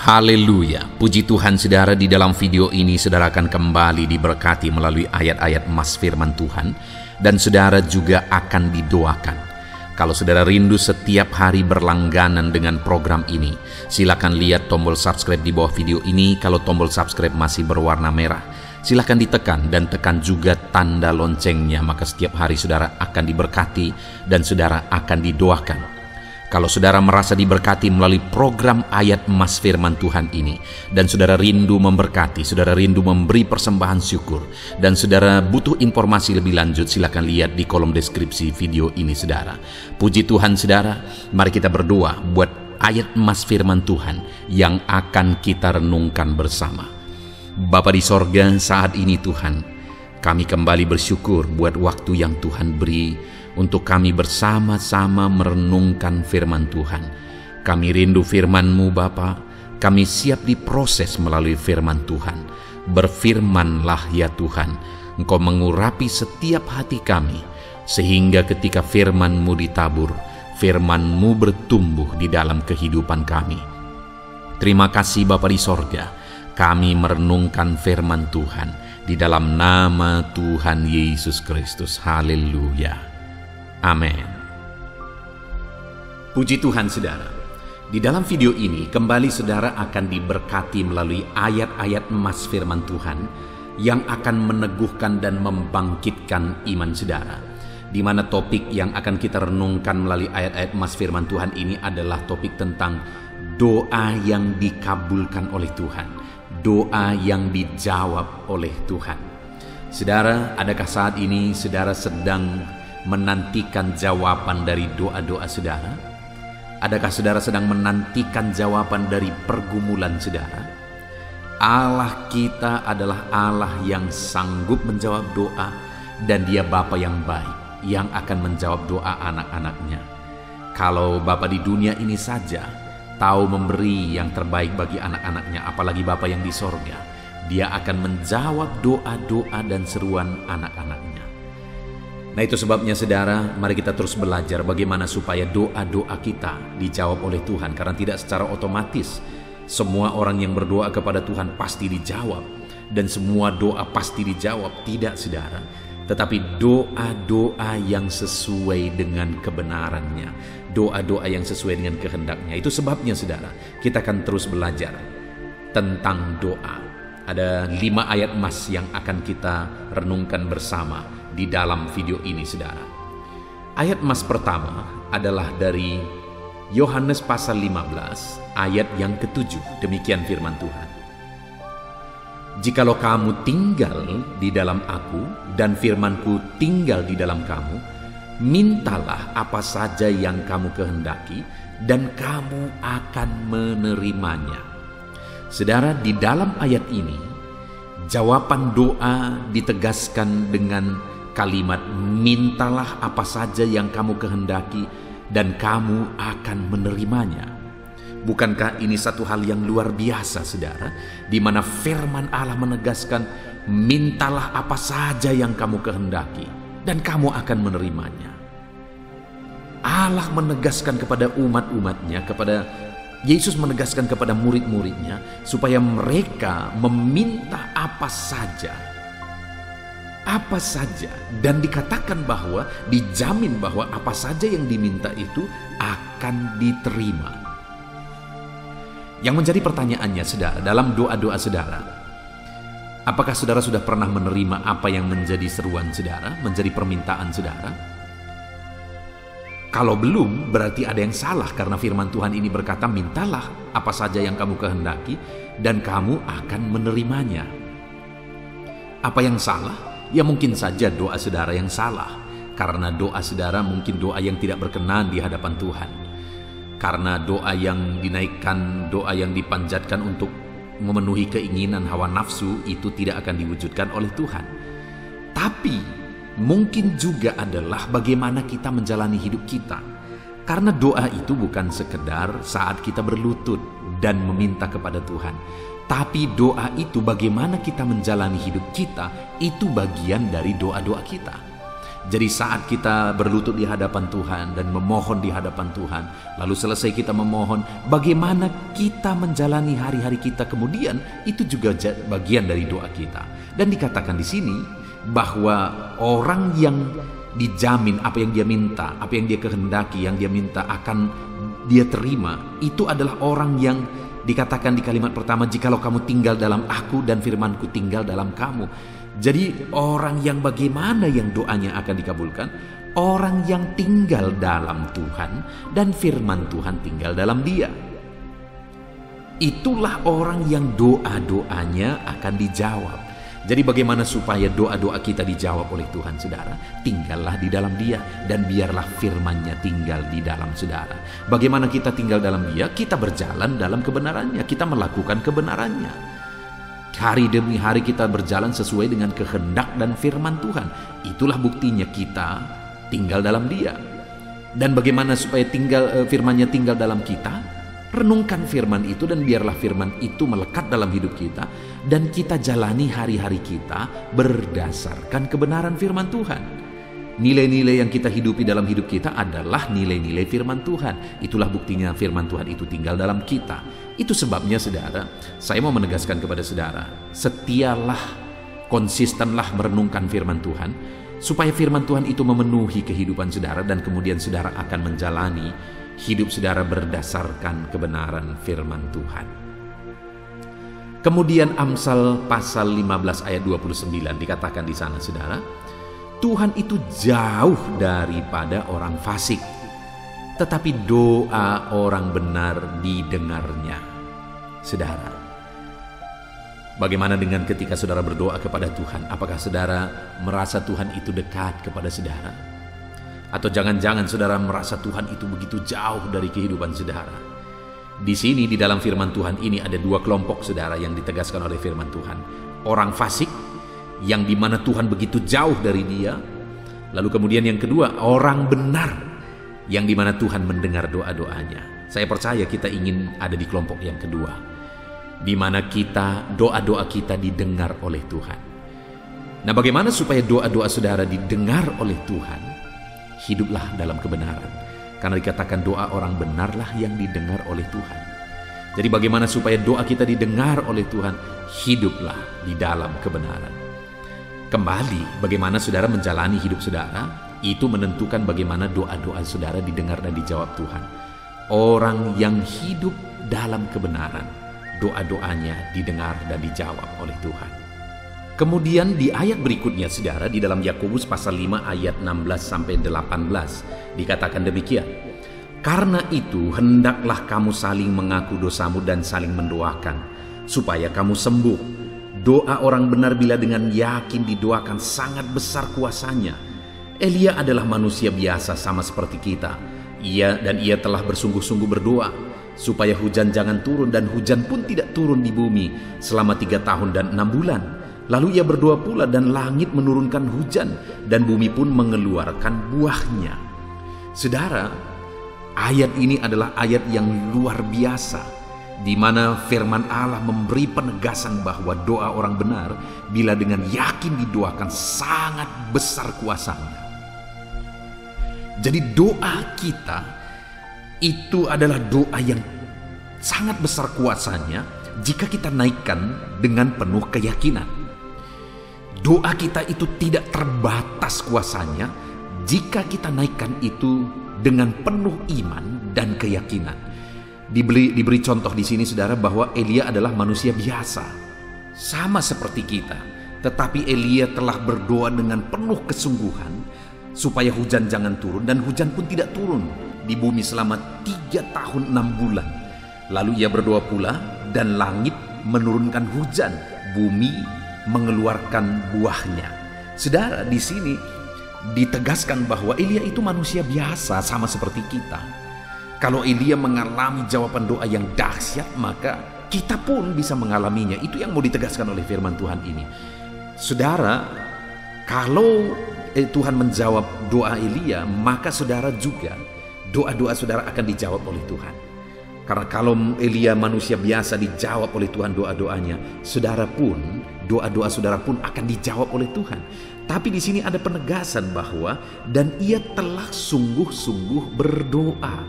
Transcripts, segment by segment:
Haleluya, puji Tuhan saudara. Di dalam video ini saudara akan kembali diberkati melalui ayat-ayat emas firman Tuhan, dan saudara juga akan didoakan. Kalau saudara rindu setiap hari berlangganan dengan program ini, silakan lihat tombol subscribe di bawah video ini. Kalau tombol subscribe masih berwarna merah, silakan ditekan dan tekan juga tanda loncengnya, maka setiap hari saudara akan diberkati dan saudara akan didoakan. Kalau saudara merasa diberkati melalui program ayat emas firman Tuhan ini, dan saudara rindu memberkati, saudara rindu memberi persembahan syukur, dan saudara butuh informasi lebih lanjut, silakan lihat di kolom deskripsi video ini saudara. Puji Tuhan saudara, mari kita berdoa buat ayat emas firman Tuhan yang akan kita renungkan bersama. Bapa di sorga, saat ini Tuhan, kami kembali bersyukur buat waktu yang Tuhan beri untuk kami bersama-sama merenungkan firman Tuhan. Kami rindu firman-Mu Bapa, kami siap diproses melalui firman Tuhan. Berfirmanlah ya Tuhan, Engkau mengurapi setiap hati kami, sehingga ketika firman-Mu ditabur, firman-Mu bertumbuh di dalam kehidupan kami. Terima kasih Bapa di sorga, kami merenungkan firman Tuhan di dalam nama Tuhan Yesus Kristus. Haleluya. Amin. Puji Tuhan saudara. Di dalam video ini kembali saudara akan diberkati melalui ayat-ayat emas firman Tuhan yang akan meneguhkan dan membangkitkan iman saudara. Di mana topik yang akan kita renungkan melalui ayat-ayat emas firman Tuhan ini adalah topik tentang doa yang dikabulkan oleh Tuhan, doa yang dijawab oleh Tuhan. Saudara, adakah saat ini saudara sedang menantikan jawaban dari doa-doa saudara? Adakah saudara sedang menantikan jawaban dari pergumulan saudara? Allah kita adalah Allah yang sanggup menjawab doa, dan Dia Bapa yang baik yang akan menjawab doa anak-anaknya. Kalau Bapa di dunia ini saja tahu memberi yang terbaik bagi anak-anaknya, apalagi Bapa yang di sorga, Dia akan menjawab doa-doa dan seruan anak-anaknya. Nah, itu sebabnya saudara, mari kita terus belajar bagaimana supaya doa-doa kita dijawab oleh Tuhan. Karena tidak secara otomatis semua orang yang berdoa kepada Tuhan pasti dijawab, dan semua doa pasti dijawab. Tidak saudara, tetapi doa-doa yang sesuai dengan kebenarannya, doa-doa yang sesuai dengan kehendaknya. Itu sebabnya saudara, kita akan terus belajar tentang doa. Ada 5 ayat emas yang akan kita renungkan bersama di dalam video ini saudara. Ayat emas pertama adalah dari Yohanes pasal 15 ayat yang ke-7. Demikian firman Tuhan. Jikalau kamu tinggal di dalam aku dan firmanku tinggal di dalam kamu, mintalah apa saja yang kamu kehendaki dan kamu akan menerimanya. Saudara, di dalam ayat ini jawaban doa ditegaskan dengan kalimat mintalah apa saja yang kamu kehendaki dan kamu akan menerimanya. Bukankah ini satu hal yang luar biasa saudara, di mana firman Allah menegaskan mintalah apa saja yang kamu kehendaki dan kamu akan menerimanya. Allah menegaskan kepada umat-umatnya, kepada Yesus menegaskan kepada murid-muridnya supaya mereka meminta apa saja, dan dikatakan bahwa dijamin bahwa apa saja yang diminta itu akan diterima. Yang menjadi pertanyaannya saudara, dalam doa-doa saudara, apakah saudara sudah pernah menerima apa yang menjadi seruan saudara, menjadi permintaan saudara? Kalau belum, berarti ada yang salah, karena firman Tuhan ini berkata mintalah apa saja yang kamu kehendaki dan kamu akan menerimanya. Apa yang salah? Ya mungkin saja doa saudara yang salah, karena doa saudara mungkin doa yang tidak berkenan di hadapan Tuhan. Karena doa yang dinaikkan, doa yang dipanjatkan untuk memenuhi keinginan hawa nafsu itu tidak akan diwujudkan oleh Tuhan. Tapi mungkin juga adalah bagaimana kita menjalani hidup kita. Karena doa itu bukan sekedar saat kita berlutut dan meminta kepada Tuhan, tapi doa itu bagaimana kita menjalani hidup kita, itu bagian dari doa-doa kita. Jadi saat kita berlutut di hadapan Tuhan dan memohon di hadapan Tuhan, lalu selesai kita memohon, bagaimana kita menjalani hari-hari kita kemudian, itu juga bagian dari doa kita. Dan dikatakan di sini bahwa orang yang dijamin apa yang dia minta, apa yang dia kehendaki, yang dia minta akan dia terima, itu adalah orang yang dikatakan di kalimat pertama, jikalau kamu tinggal dalam aku dan firmanku tinggal dalam kamu. Jadi orang yang bagaimana yang doanya akan dikabulkan? Orang yang tinggal dalam Tuhan dan firman Tuhan tinggal dalam dia. Itulah orang yang doa-doanya akan dijawab. Jadi bagaimana supaya doa-doa kita dijawab oleh Tuhan, saudara? Tinggallah di dalam dia dan biarlah firman-Nya tinggal di dalam saudara. Bagaimana kita tinggal dalam dia? Kita berjalan dalam kebenarannya, kita melakukan kebenarannya. Hari demi hari kita berjalan sesuai dengan kehendak dan firman Tuhan. Itulah buktinya kita tinggal dalam dia. Dan bagaimana supaya firman-Nya tinggal dalam kita? Renungkan firman itu dan biarlah firman itu melekat dalam hidup kita. Dan kita jalani hari-hari kita berdasarkan kebenaran firman Tuhan. Nilai-nilai yang kita hidupi dalam hidup kita adalah nilai-nilai firman Tuhan. Itulah buktinya firman Tuhan itu tinggal dalam kita. Itu sebabnya saudara, saya mau menegaskan kepada saudara, setialah, konsistenlah merenungkan firman Tuhan, supaya firman Tuhan itu memenuhi kehidupan saudara dan kemudian saudara akan menjalani hidup saudara berdasarkan kebenaran firman Tuhan. Kemudian Amsal pasal 15 ayat 29 dikatakan di sana saudara, Tuhan itu jauh daripada orang fasik, tetapi doa orang benar didengarnya. Saudara, bagaimana dengan ketika saudara berdoa kepada Tuhan? Apakah saudara merasa Tuhan itu dekat kepada saudara? Atau jangan-jangan saudara merasa Tuhan itu begitu jauh dari kehidupan saudara? Di sini di dalam firman Tuhan ini ada dua kelompok saudara yang ditegaskan oleh firman Tuhan. Orang fasik, yang dimana Tuhan begitu jauh dari dia. Lalu kemudian yang kedua, orang benar, yang dimana Tuhan mendengar doa-doanya. Saya percaya kita ingin ada di kelompok yang kedua, dimana kita, doa-doa kita didengar oleh Tuhan. Nah, bagaimana supaya doa-doa saudara didengar oleh Tuhan? Hiduplah dalam kebenaran, karena dikatakan doa orang benarlah yang didengar oleh Tuhan. Jadi bagaimana supaya doa kita didengar oleh Tuhan? Hiduplah di dalam kebenaran. Kembali, bagaimana saudara menjalani hidup saudara, itu menentukan bagaimana doa-doa saudara didengar dan dijawab Tuhan. Orang yang hidup dalam kebenaran, doa-doanya didengar dan dijawab oleh Tuhan. Kemudian di ayat berikutnya saudara, di dalam Yakobus pasal 5 ayat 16-18 dikatakan demikian. Karena itu hendaklah kamu saling mengaku dosamu dan saling mendoakan, supaya kamu sembuh. Doa orang benar bila dengan yakin didoakan sangat besar kuasanya. Elia adalah manusia biasa sama seperti kita. Ia telah bersungguh-sungguh berdoa supaya hujan jangan turun, dan hujan pun tidak turun di bumi selama 3 tahun dan 6 bulan. Lalu ia berdoa pula dan langit menurunkan hujan dan bumi pun mengeluarkan buahnya. Saudara, ayat ini adalah ayat yang luar biasa, di mana firman Allah memberi penegasan bahwa doa orang benar bila dengan yakin didoakan sangat besar kuasanya. Jadi doa kita itu adalah doa yang sangat besar kuasanya jika kita naikkan dengan penuh keyakinan. Doa kita itu tidak terbatas kuasanya jika kita naikkan itu dengan penuh iman dan keyakinan. Diberi contoh di sini saudara bahwa Elia adalah manusia biasa, sama seperti kita. Tetapi Elia telah berdoa dengan penuh kesungguhan supaya hujan jangan turun, dan hujan pun tidak turun di bumi selama 3 tahun 6 bulan. Lalu ia berdoa pula dan langit menurunkan hujan, bumi mengeluarkan buahnya. Saudara, di sini ditegaskan bahwa Elia itu manusia biasa sama seperti kita. Kalau Elia mengalami jawaban doa yang dahsyat, maka kita pun bisa mengalaminya. Itu yang mau ditegaskan oleh firman Tuhan ini. Saudara, kalau Tuhan menjawab doa Elia, maka saudara juga, doa-doa saudara akan dijawab oleh Tuhan. Karena kalau Elia manusia biasa dijawab oleh Tuhan doa-doanya, saudara pun, doa-doa saudara pun akan dijawab oleh Tuhan. Tapi di sini ada penegasan bahwa dan ia telah sungguh-sungguh berdoa.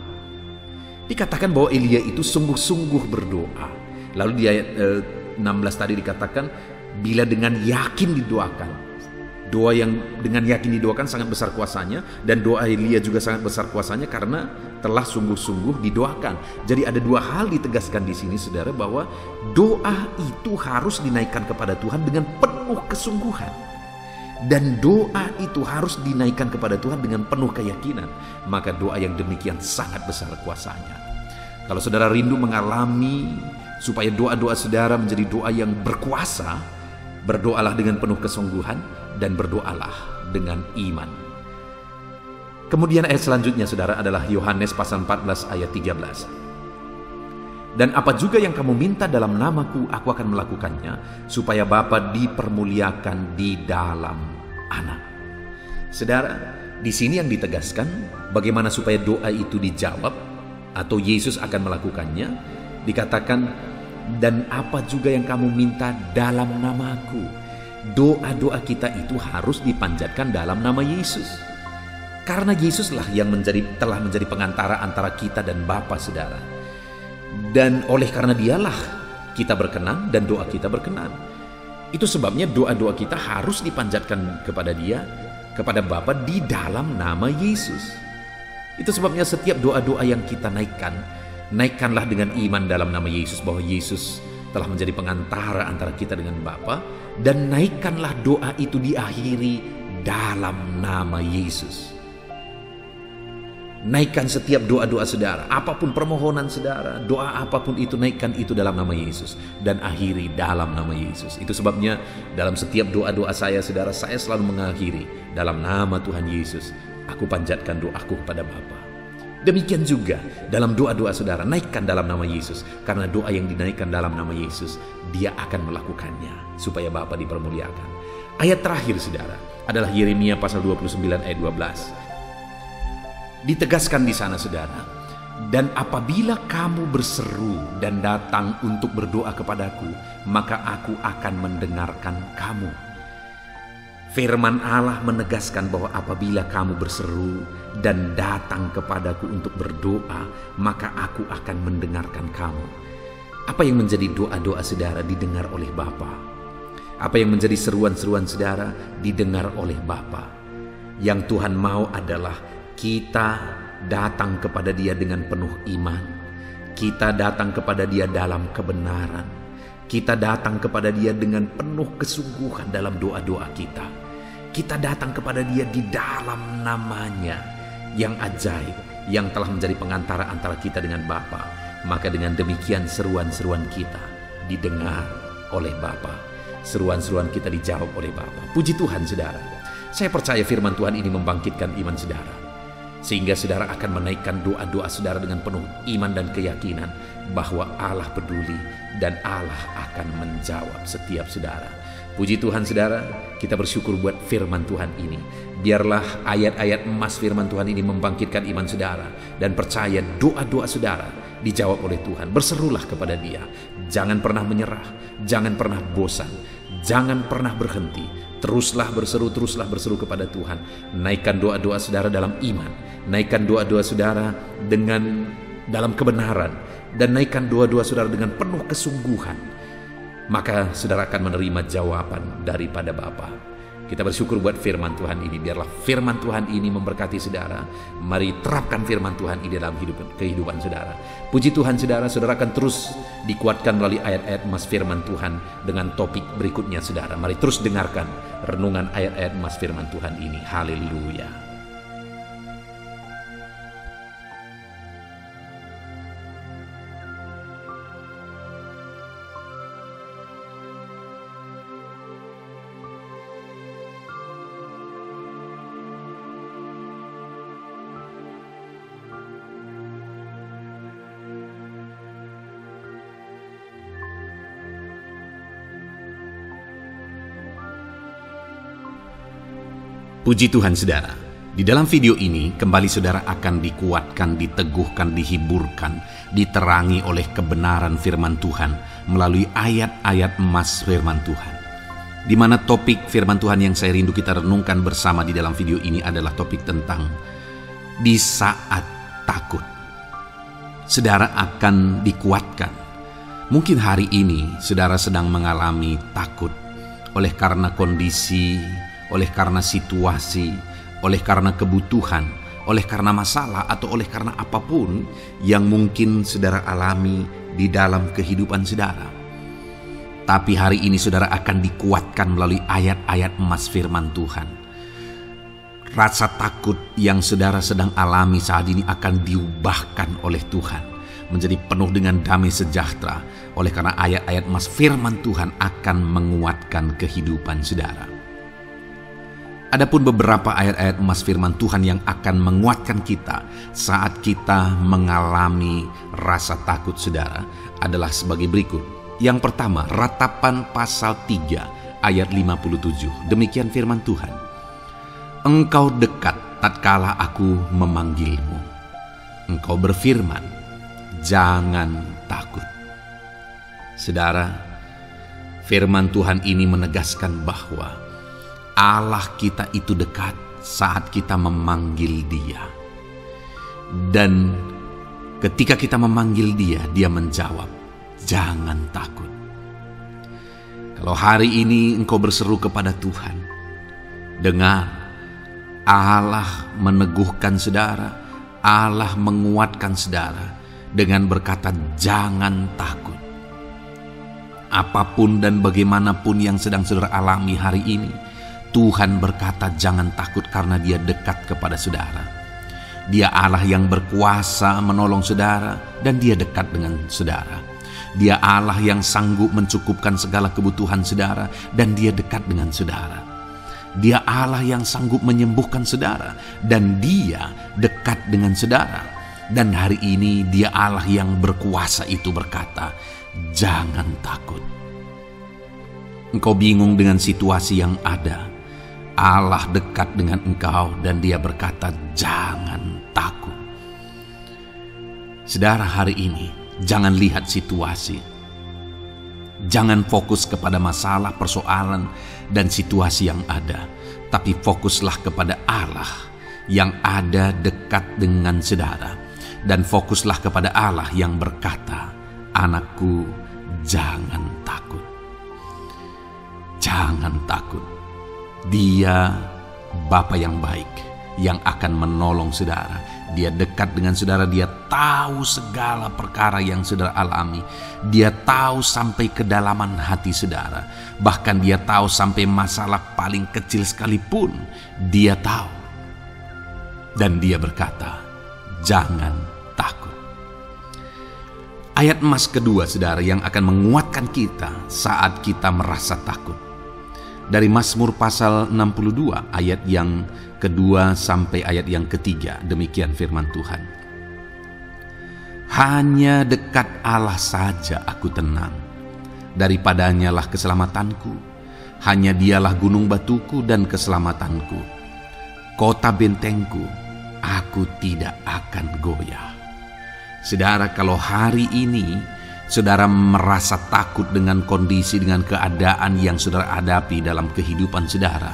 Dikatakan bahwa Elia itu sungguh-sungguh berdoa. Lalu di ayat 16 tadi dikatakan bila dengan yakin didoakan. Doa yang dengan yakin didoakan sangat besar kuasanya, dan doa Elia juga sangat besar kuasanya karena telah sungguh-sungguh didoakan. Jadi ada dua hal ditegaskan di sini, saudara, bahwa doa itu harus dinaikkan kepada Tuhan dengan penuh kesungguhan. Dan doa itu harus dinaikkan kepada Tuhan dengan penuh keyakinan. Maka doa yang demikian sangat besar kuasanya. Kalau saudara rindu mengalami supaya doa-doa saudara menjadi doa yang berkuasa, berdoalah dengan penuh kesungguhan dan berdoalah dengan iman. Kemudian ayat selanjutnya, saudara, adalah Yohanes pasal 14 ayat 13. Dan apa juga yang kamu minta dalam namaku, aku akan melakukannya, supaya Bapa dipermuliakan di dalam Anak. Saudara, di sini yang ditegaskan bagaimana supaya doa itu dijawab atau Yesus akan melakukannya. Dikatakan, dan apa juga yang kamu minta dalam namaku. Doa-doa kita itu harus dipanjatkan dalam nama Yesus. Karena Yesuslah yang telah menjadi pengantara antara kita dan Bapa, saudara. Dan oleh karena dialah kita berkenan dan doa kita berkenan. Itu sebabnya doa-doa kita harus dipanjatkan kepada Dia, kepada Bapa di dalam nama Yesus. Itu sebabnya setiap doa-doa yang kita naikkanlah dengan iman dalam nama Yesus, bahwa Yesus telah menjadi pengantara antara kita dengan Bapa, dan naikkanlah doa itu diakhiri dalam nama Yesus. Naikkan setiap doa-doa saudara, apapun permohonan saudara, doa apapun itu, naikkan itu dalam nama Yesus dan akhiri dalam nama Yesus. Itu sebabnya dalam setiap doa-doa saya, saudara, saya selalu mengakhiri dalam nama Tuhan Yesus. Aku panjatkan doaku kepada Bapa. Demikian juga dalam doa-doa saudara, naikkan dalam nama Yesus, karena doa yang dinaikkan dalam nama Yesus, Dia akan melakukannya supaya Bapa dipermuliakan. Ayat terakhir, saudara, adalah Yeremia pasal 29 ayat 12. Ditegaskan di sana, saudara, dan apabila kamu berseru dan datang untuk berdoa kepadaku, maka aku akan mendengarkan kamu. Firman Allah menegaskan bahwa apabila kamu berseru dan datang kepadaku untuk berdoa, maka aku akan mendengarkan kamu. Apa yang menjadi doa-doa saudara didengar oleh Bapa? Apa yang menjadi seruan-seruan saudara didengar oleh Bapa? Yang Tuhan mau adalah kita datang kepada Dia dengan penuh iman. Kita datang kepada Dia dalam kebenaran. Kita datang kepada Dia dengan penuh kesungguhan dalam doa-doa kita. Kita datang kepada Dia di dalam namanya yang ajaib, yang telah menjadi pengantara antara kita dengan Bapa. Maka dengan demikian seruan-seruan kita didengar oleh Bapa. Seruan-seruan kita dijawab oleh Bapa. Puji Tuhan, saudara. Saya percaya firman Tuhan ini membangkitkan iman saudara, sehingga saudara akan menaikkan doa-doa saudara dengan penuh iman dan keyakinan bahwa Allah peduli dan Allah akan menjawab setiap saudara. Puji Tuhan, saudara, kita bersyukur buat firman Tuhan ini. Biarlah ayat-ayat emas firman Tuhan ini membangkitkan iman saudara, dan percaya doa-doa saudara dijawab oleh Tuhan. Berserulah kepada Dia. Jangan pernah menyerah, jangan pernah bosan, jangan pernah berhenti. Teruslah berseru kepada Tuhan. Naikkan doa-doa saudara dalam iman. Naikkan doa-doa saudara dalam kebenaran. Dan naikkan doa-doa saudara dengan penuh kesungguhan. Maka saudara akan menerima jawaban daripada Bapa. Kita bersyukur buat firman Tuhan ini. Biarlah firman Tuhan ini memberkati saudara. Mari terapkan firman Tuhan ini dalam kehidupan saudara. Puji Tuhan, saudara. Saudara akan terus dikuatkan melalui ayat-ayat emas firman Tuhan dengan topik berikutnya, saudara. Mari terus dengarkan renungan ayat-ayat emas firman Tuhan ini. Haleluya. Puji Tuhan, saudara. Di dalam video ini kembali saudara akan dikuatkan, diteguhkan, dihiburkan, diterangi oleh kebenaran firman Tuhan melalui ayat-ayat emas firman Tuhan. di mana topik firman Tuhan yang saya rindu kita renungkan bersama di dalam video ini adalah topik tentang di saat takut. Saudara akan dikuatkan. Mungkin hari ini saudara sedang mengalami takut oleh karena kondisi, oleh karena situasi, oleh karena kebutuhan, oleh karena masalah, atau oleh karena apapun yang mungkin saudara alami di dalam kehidupan saudara. Tapi hari ini saudara akan dikuatkan melalui ayat-ayat emas firman Tuhan. Rasa takut yang saudara sedang alami saat ini akan diubahkan oleh Tuhan menjadi penuh dengan damai sejahtera, oleh karena ayat-ayat emas firman Tuhan akan menguatkan kehidupan saudara. Adapun beberapa ayat-ayat emas firman Tuhan yang akan menguatkan kita saat kita mengalami rasa takut saudara adalah sebagai berikut. Yang pertama, Ratapan pasal 3 ayat 57. Demikian firman Tuhan. Engkau dekat tatkala aku memanggilmu. Engkau berfirman, jangan takut. Saudara, firman Tuhan ini menegaskan bahwa Allah kita itu dekat saat kita memanggil Dia. Dan ketika kita memanggil Dia, Dia menjawab, jangan takut. Kalau hari ini engkau berseru kepada Tuhan, dengar, Allah meneguhkan saudara, Allah menguatkan saudara dengan berkata, jangan takut. Apapun dan bagaimanapun yang sedang saudara alami hari ini, Tuhan berkata jangan takut karena Dia dekat kepada saudara. Dia Allah yang berkuasa menolong saudara dan Dia dekat dengan saudara. Dia Allah yang sanggup mencukupkan segala kebutuhan saudara dan Dia dekat dengan saudara. Dia Allah yang sanggup menyembuhkan saudara dan Dia dekat dengan saudara. Dan hari ini Dia Allah yang berkuasa itu berkata, jangan takut. Engkau bingung dengan situasi yang ada, Allah dekat dengan engkau dan Dia berkata, jangan takut. Saudara, hari ini jangan lihat situasi. Jangan fokus kepada masalah, persoalan, dan situasi yang ada. Tapi fokuslah kepada Allah yang ada dekat dengan saudara. Dan fokuslah kepada Allah yang berkata, anakku, jangan takut. Jangan takut. Dia Bapa yang baik yang akan menolong saudara. Dia dekat dengan saudara. Dia tahu segala perkara yang saudara alami. Dia tahu sampai kedalaman hati saudara. Bahkan Dia tahu sampai masalah paling kecil sekalipun Dia tahu. Dan Dia berkata, jangan takut. Ayat emas kedua saudara yang akan menguatkan kita saat kita merasa takut. Dari Mazmur pasal 62 ayat yang kedua sampai ayat yang ketiga. Demikian firman Tuhan. Hanya dekat Allah saja aku tenang. Daripadanya lah keselamatanku. Hanya Dialah gunung batuku dan keselamatanku. Kota bentengku, aku tidak akan goyah. Saudara, kalau hari ini saudara merasa takut dengan kondisi, dengan keadaan yang saudara hadapi dalam kehidupan saudara,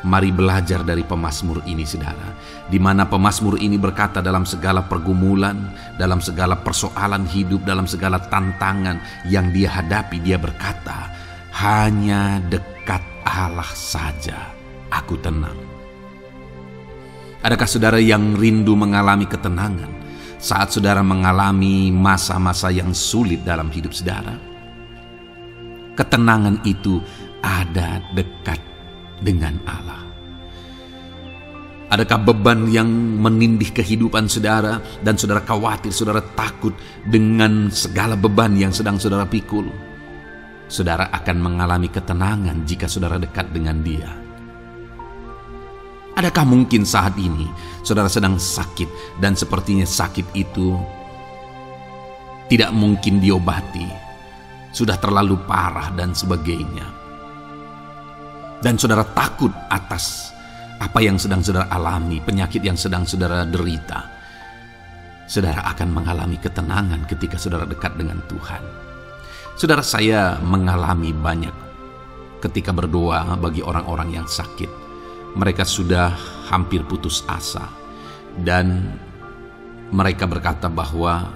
mari belajar dari pemazmur ini saudara, di mana pemazmur ini berkata dalam segala pergumulan, dalam segala persoalan hidup, dalam segala tantangan yang dia hadapi, dia berkata, hanya dekat Allah saja aku tenang. Adakah saudara yang rindu mengalami ketenangan saat saudara mengalami masa-masa yang sulit dalam hidup saudara? Ketenangan itu ada dekat dengan Allah. Adakah beban yang menindih kehidupan saudara dan saudara khawatir, saudara takut dengan segala beban yang sedang saudara pikul? Saudara akan mengalami ketenangan jika saudara dekat dengan Dia. Adakah mungkin saat ini saudara sedang sakit dan sepertinya sakit itu tidak mungkin diobati, sudah terlalu parah dan sebagainya, dan saudara takut atas apa yang sedang saudara alami, penyakit yang sedang saudara derita? Saudara akan mengalami ketenangan ketika saudara dekat dengan Tuhan. Saudara, saya mengalami banyak ketika berdoa bagi orang-orang yang sakit. Mereka sudah hampir putus asa, dan mereka berkata bahwa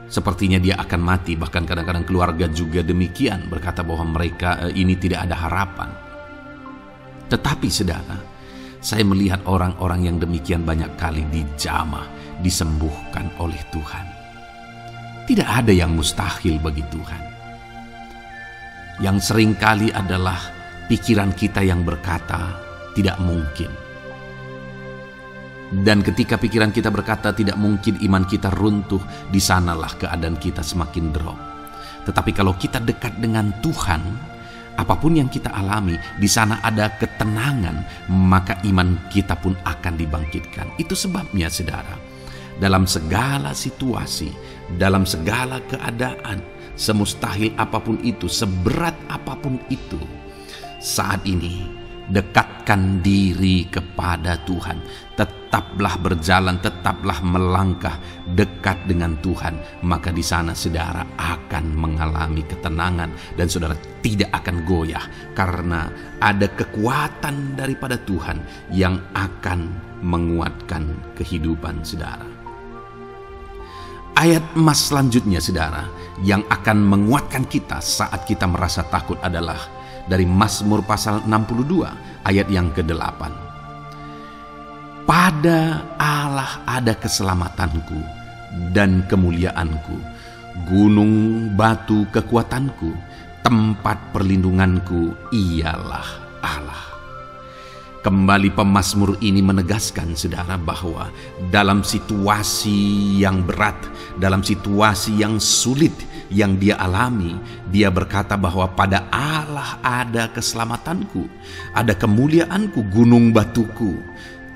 sepertinya dia akan mati. Bahkan kadang-kadang keluarga juga demikian, berkata bahwa mereka ini tidak ada harapan. Tetapi saudara, saya melihat orang-orang yang demikian banyak kali dijamah, disembuhkan oleh Tuhan. Tidak ada yang mustahil bagi Tuhan. Yang seringkali adalah pikiran kita yang berkata tidak mungkin. Dan ketika pikiran kita berkata tidak mungkin, iman kita runtuh, di sanalah keadaan kita semakin drop. Tetapi kalau kita dekat dengan Tuhan, apapun yang kita alami, di sana ada ketenangan, maka iman kita pun akan dibangkitkan. Itu sebabnya saudara, dalam segala situasi, dalam segala keadaan, semustahil apapun itu, seberat apapun itu, saat ini dekatkan diri kepada Tuhan. Tetaplah berjalan, tetaplah melangkah dekat dengan Tuhan. Maka di sana saudara akan mengalami ketenangan, dan saudara tidak akan goyah, karena ada kekuatan daripada Tuhan yang akan menguatkan kehidupan saudara. Ayat emas selanjutnya saudara, yang akan menguatkan kita saat kita merasa takut adalah dari Mazmur pasal 62 ayat yang ke-8. Pada Allah ada keselamatanku dan kemuliaanku, gunung batu kekuatanku, tempat perlindunganku ialah Allah. Kembali pemazmur ini menegaskan saudara bahwa dalam situasi yang berat, dalam situasi yang sulit yang dia alami, dia berkata bahwa pada Allah ada keselamatanku, ada kemuliaanku, gunung batuku,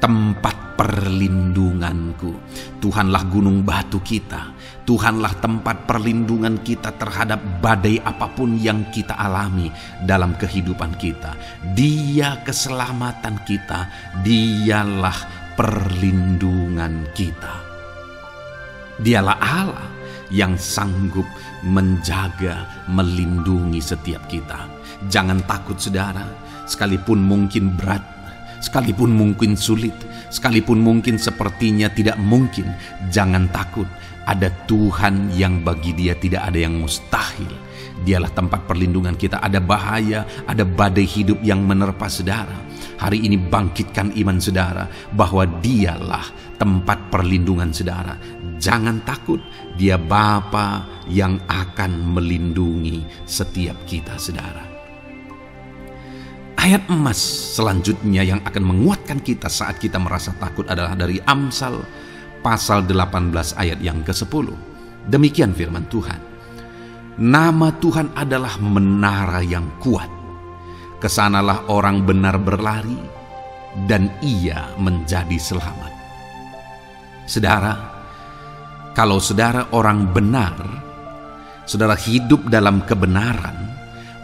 tempat perlindunganku. Tuhanlah gunung batu kita, Tuhanlah tempat perlindungan kita terhadap badai apapun yang kita alami dalam kehidupan kita. Dia keselamatan kita, dialah perlindungan kita. Dialah Allah yang sanggup menjaga, melindungi setiap kita. Jangan takut saudara, sekalipun mungkin berat, sekalipun mungkin sulit, sekalipun mungkin sepertinya tidak mungkin, jangan takut. Ada Tuhan yang bagi dia tidak ada yang mustahil. Dialah tempat perlindungan kita. Ada bahaya, ada badai hidup yang menerpa saudara. Hari ini bangkitkan iman saudara bahwa dialah tempat perlindungan saudara. Jangan takut, dia Bapa yang akan melindungi setiap kita saudara. Ayat emas selanjutnya yang akan menguatkan kita saat kita merasa takut adalah dari Amsal pasal 18 ayat yang ke-10. Demikian firman Tuhan. Nama Tuhan adalah menara yang kuat. Kesanalah orang benar berlari, dan ia menjadi selamat. Saudara, kalau saudara orang benar, saudara hidup dalam kebenaran,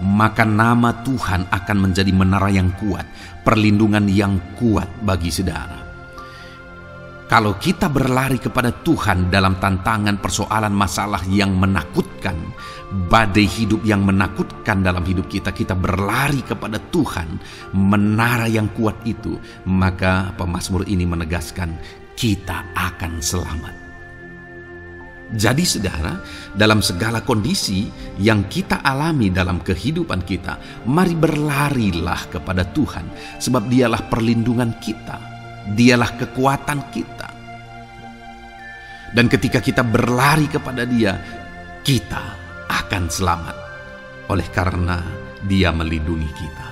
maka nama Tuhan akan menjadi menara yang kuat, perlindungan yang kuat bagi saudara. Kalau kita berlari kepada Tuhan dalam tantangan, persoalan, masalah yang menakutkan, badai hidup yang menakutkan dalam hidup kita, kita berlari kepada Tuhan, menara yang kuat itu, maka pemazmur ini menegaskan kita akan selamat. Jadi saudara, dalam segala kondisi yang kita alami dalam kehidupan kita, mari berlarilah kepada Tuhan, sebab dialah perlindungan kita. Dialah kekuatan kita. Dan ketika kita berlari kepada dia, kita akan selamat. Oleh karena dia melindungi kita.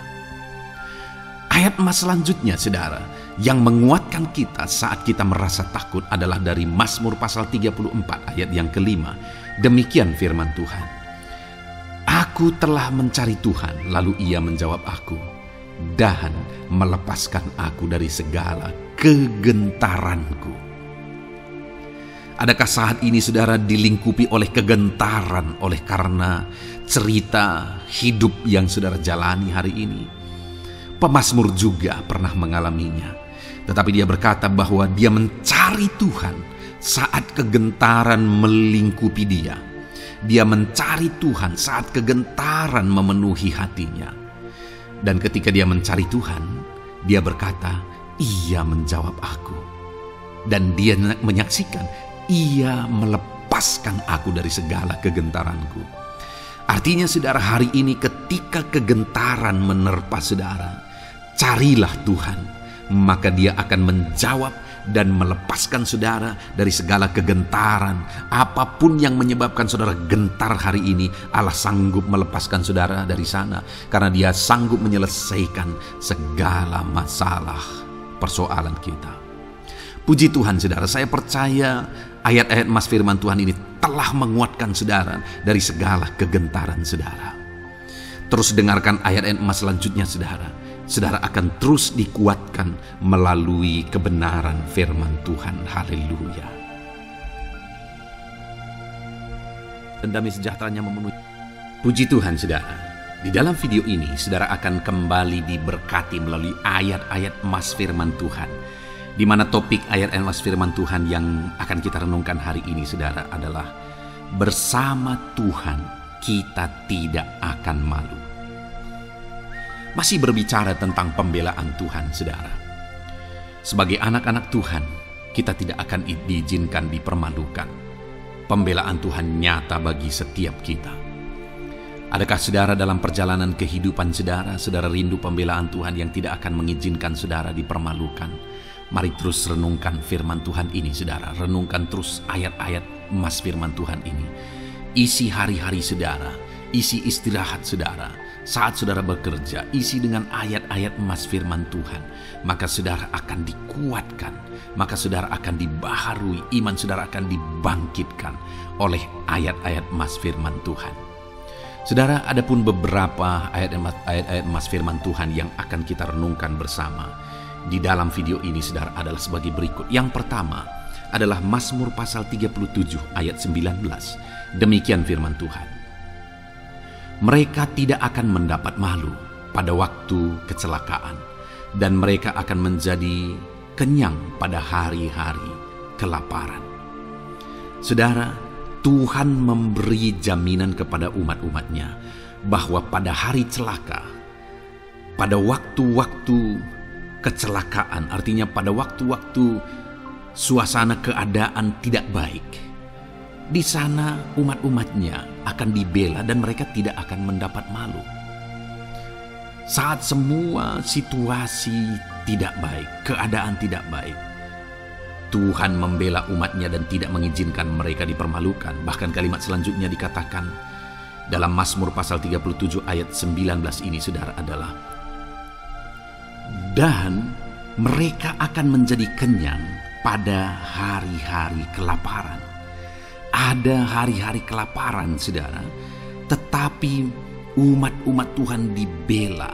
Ayat emas selanjutnya saudara, yang menguatkan kita saat kita merasa takut adalah dari Mazmur pasal 34 ayat yang ke-5. Demikian firman Tuhan. Aku telah mencari Tuhan, lalu ia menjawab aku, dan melepaskan aku dari segala kegentaranku. Adakah saat ini saudara dilingkupi oleh kegentaran oleh karena cerita hidup yang saudara jalani hari ini? Pemazmur juga pernah mengalaminya. Tetapi dia berkata bahwa dia mencari Tuhan saat kegentaran melingkupi dia. Dia mencari Tuhan saat kegentaran memenuhi hatinya. Dan ketika dia mencari Tuhan, dia berkata, Ia menjawab aku. Dan dia menyaksikan, Ia melepaskan aku dari segala kegentaranku. Artinya saudara, hari ini ketika kegentaran menerpa saudara, carilah Tuhan, maka Dia akan menjawab dan melepaskan saudara dari segala kegentaran. Apapun yang menyebabkan saudara gentar hari ini, Allah sanggup melepaskan saudara dari sana, karena Dia sanggup menyelesaikan segala masalah persoalan kita. Puji Tuhan saudara, saya percaya ayat-ayat emas firman Tuhan ini telah menguatkan saudara dari segala kegentaran saudara. Terus dengarkan ayat-ayat emas selanjutnya saudara. Saudara akan terus dikuatkan melalui kebenaran firman Tuhan. Haleluya. Dan damai sejahteranya memenuhi. Puji Tuhan saudara. Di dalam video ini saudara akan kembali diberkati melalui ayat-ayat emas firman Tuhan, di mana topik ayat emas firman Tuhan yang akan kita renungkan hari ini saudara adalah bersama Tuhan kita tidak akan malu. Masih berbicara tentang pembelaan Tuhan saudara. Sebagai anak-anak Tuhan, kita tidak akan diizinkan dipermalukan. Pembelaan Tuhan nyata bagi setiap kita. Adakah saudara dalam perjalanan kehidupan saudara rindu pembelaan Tuhan yang tidak akan mengizinkan saudara dipermalukan? Mari terus renungkan firman Tuhan ini saudara. Renungkan terus ayat-ayat emas firman Tuhan ini. Isi hari-hari saudara, isi istirahat saudara, saat saudara bekerja, isi dengan ayat-ayat emas firman Tuhan. Maka saudara akan dikuatkan, maka saudara akan dibaharui, iman saudara akan dibangkitkan oleh ayat-ayat emas firman Tuhan. Saudara, adapun beberapa ayat-ayat emas firman Tuhan yang akan kita renungkan bersama di dalam video ini saudara adalah sebagai berikut. Yang pertama adalah Mazmur pasal 37 ayat 19. Demikian firman Tuhan. Mereka tidak akan mendapat malu pada waktu kecelakaan, dan mereka akan menjadi kenyang pada hari-hari kelaparan. Saudara, Tuhan memberi jaminan kepada umat-umatnya bahwa pada hari celaka, pada waktu-waktu kecelakaan, artinya pada waktu-waktu suasana keadaan tidak baik, di sana umat-umatnya akan dibela dan mereka tidak akan mendapat malu. Saat semua situasi tidak baik, keadaan tidak baik, Tuhan membela umatnya dan tidak mengizinkan mereka dipermalukan. Bahkan kalimat selanjutnya dikatakan dalam Mazmur pasal 37 ayat 19 ini saudara adalah, dan mereka akan menjadi kenyang pada hari-hari kelaparan. Ada hari-hari kelaparan saudara, tetapi umat-umat Tuhan dibela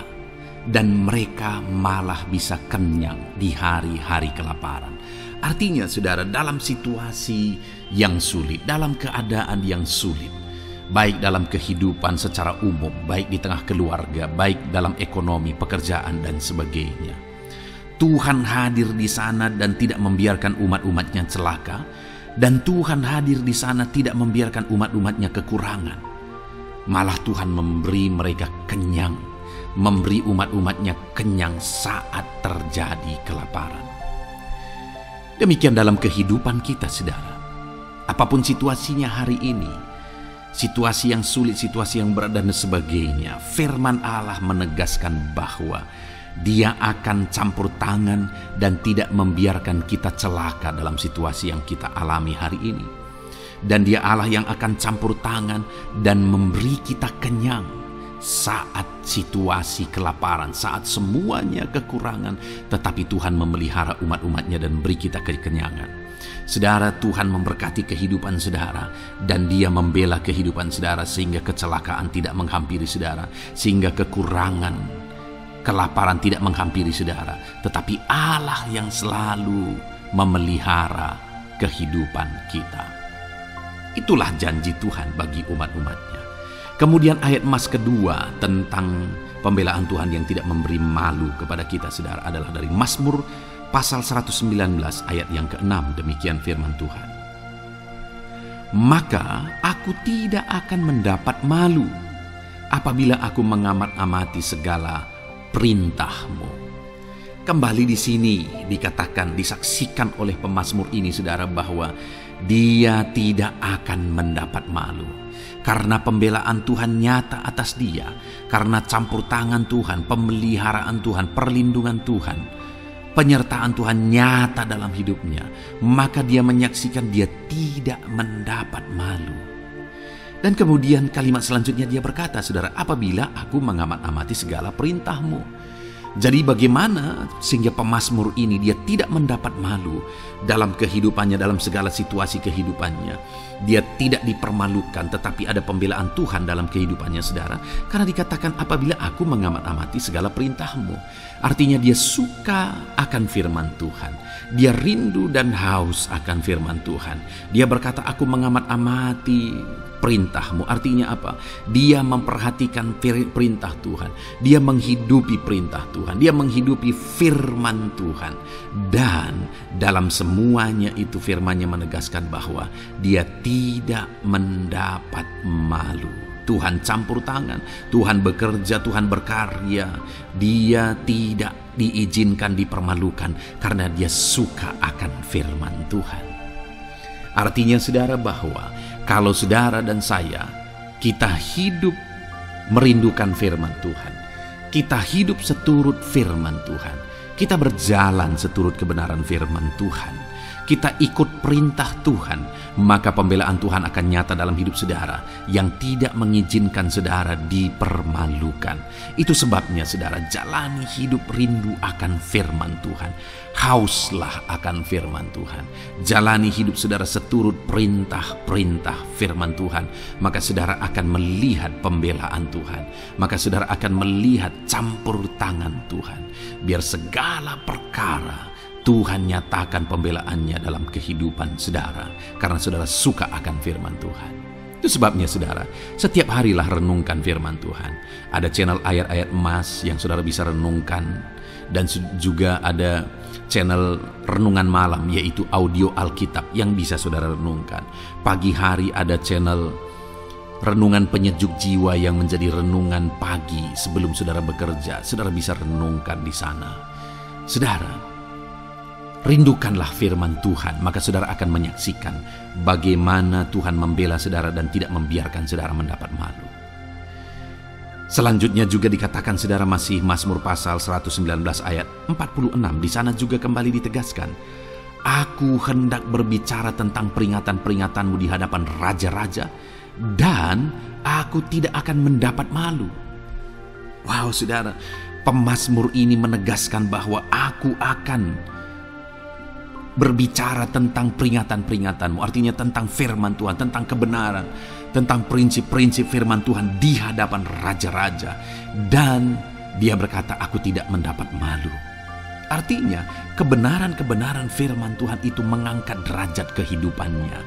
dan mereka malah bisa kenyang di hari-hari kelaparan. Artinya saudara, dalam situasi yang sulit, dalam keadaan yang sulit, baik dalam kehidupan secara umum, baik di tengah keluarga, baik dalam ekonomi, pekerjaan dan sebagainya, Tuhan hadir di sana dan tidak membiarkan umat-umatnya celaka, dan Tuhan hadir di sana tidak membiarkan umat-umatnya kekurangan. Malah Tuhan memberi mereka kenyang, memberi umat-umatnya kenyang saat terjadi kelaparan. Demikian dalam kehidupan kita saudara. Apapun situasinya hari ini, situasi yang sulit, situasi yang berat dan sebagainya, firman Allah menegaskan bahwa Dia akan campur tangan dan tidak membiarkan kita celaka dalam situasi yang kita alami hari ini. Dan Dia Allah yang akan campur tangan dan memberi kita kenyang saat situasi kelaparan, saat semuanya kekurangan, tetapi Tuhan memelihara umat-umatnya dan beri kita kekenyangan. Saudara, Tuhan memberkati kehidupan saudara dan Dia membela kehidupan saudara sehingga kecelakaan tidak menghampiri saudara, sehingga kekurangan, kelaparan tidak menghampiri saudara, tetapi Allah yang selalu memelihara kehidupan kita. Itulah janji Tuhan bagi umat-umatnya. Kemudian ayat emas kedua tentang pembelaan Tuhan yang tidak memberi malu kepada kita saudara adalah dari Mazmur pasal 119 ayat yang ke-6. Demikian firman Tuhan. Maka aku tidak akan mendapat malu apabila aku mengamat-amati segala perintah-Mu. Kembali di sini dikatakan, disaksikan oleh pemazmur ini saudara, bahwa dia tidak akan mendapat malu. Karena pembelaan Tuhan nyata atas dia, karena campur tangan Tuhan, pemeliharaan Tuhan, perlindungan Tuhan, penyertaan Tuhan nyata dalam hidupnya, maka dia menyaksikan dia tidak mendapat malu. Dan kemudian kalimat selanjutnya dia berkata, saudara, apabila aku mengamat-amati segala perintah-Mu. Jadi bagaimana sehingga pemazmur ini dia tidak mendapat malu dalam kehidupannya, dalam segala situasi kehidupannya. Dia tidak dipermalukan, tetapi ada pembelaan Tuhan dalam kehidupannya, saudara. Karena dikatakan apabila aku mengamat-amati segala perintah-Mu. Artinya dia suka akan firman Tuhan. Dia rindu dan haus akan firman Tuhan. Dia berkata, aku mengamat-amati perintah-Mu. Artinya apa? Dia memperhatikan perintah Tuhan. Dia menghidupi perintah Tuhan. Dia menghidupi firman Tuhan. Dan dalam semuanya itu firman-Nya menegaskan bahwa dia tidak mendapat malu. Tuhan campur tangan, Tuhan bekerja, Tuhan berkarya. Dia tidak diizinkan dipermalukan karena dia suka akan firman Tuhan. Artinya saudara bahwa kalau saudara dan saya, kita hidup merindukan firman Tuhan, kita hidup seturut firman Tuhan, kita berjalan seturut kebenaran firman Tuhan, kita ikut perintah Tuhan, maka pembelaan Tuhan akan nyata dalam hidup saudara yang tidak mengizinkan saudara dipermalukan. Itu sebabnya saudara, jalani hidup rindu akan firman Tuhan. Hauslah akan firman Tuhan. Jalani hidup saudara seturut perintah-perintah firman Tuhan. Maka saudara akan melihat pembelaan Tuhan. Maka saudara akan melihat campur tangan Tuhan. Biar segala perkara Tuhan nyatakan pembelaannya dalam kehidupan saudara. Karena saudara suka akan firman Tuhan. Itu sebabnya saudara, setiap harilah renungkan firman Tuhan. Ada channel ayat-ayat emas yang saudara bisa renungkan. Dan juga ada channel renungan malam, yaitu audio Alkitab yang bisa saudara renungkan. Pagi hari ada channel renungan penyejuk jiwa yang menjadi renungan pagi sebelum saudara bekerja. Saudara bisa renungkan di sana. Saudara, rindukanlah firman Tuhan, maka saudara akan menyaksikan bagaimana Tuhan membela saudara dan tidak membiarkan saudara mendapat malu. Selanjutnya juga dikatakan saudara, masih Mazmur pasal 119 ayat 46. Di sana juga kembali ditegaskan, aku hendak berbicara tentang peringatan-peringatanmu di hadapan raja-raja, dan aku tidak akan mendapat malu. Wow saudara, pemazmur ini menegaskan bahwa aku akan berbicara tentang peringatan-peringatanmu. Artinya tentang firman Tuhan, tentang kebenaran, tentang prinsip-prinsip firman Tuhan di hadapan raja-raja. Dan dia berkata, aku tidak mendapat malu. Artinya kebenaran-kebenaran firman Tuhan itu mengangkat derajat kehidupannya.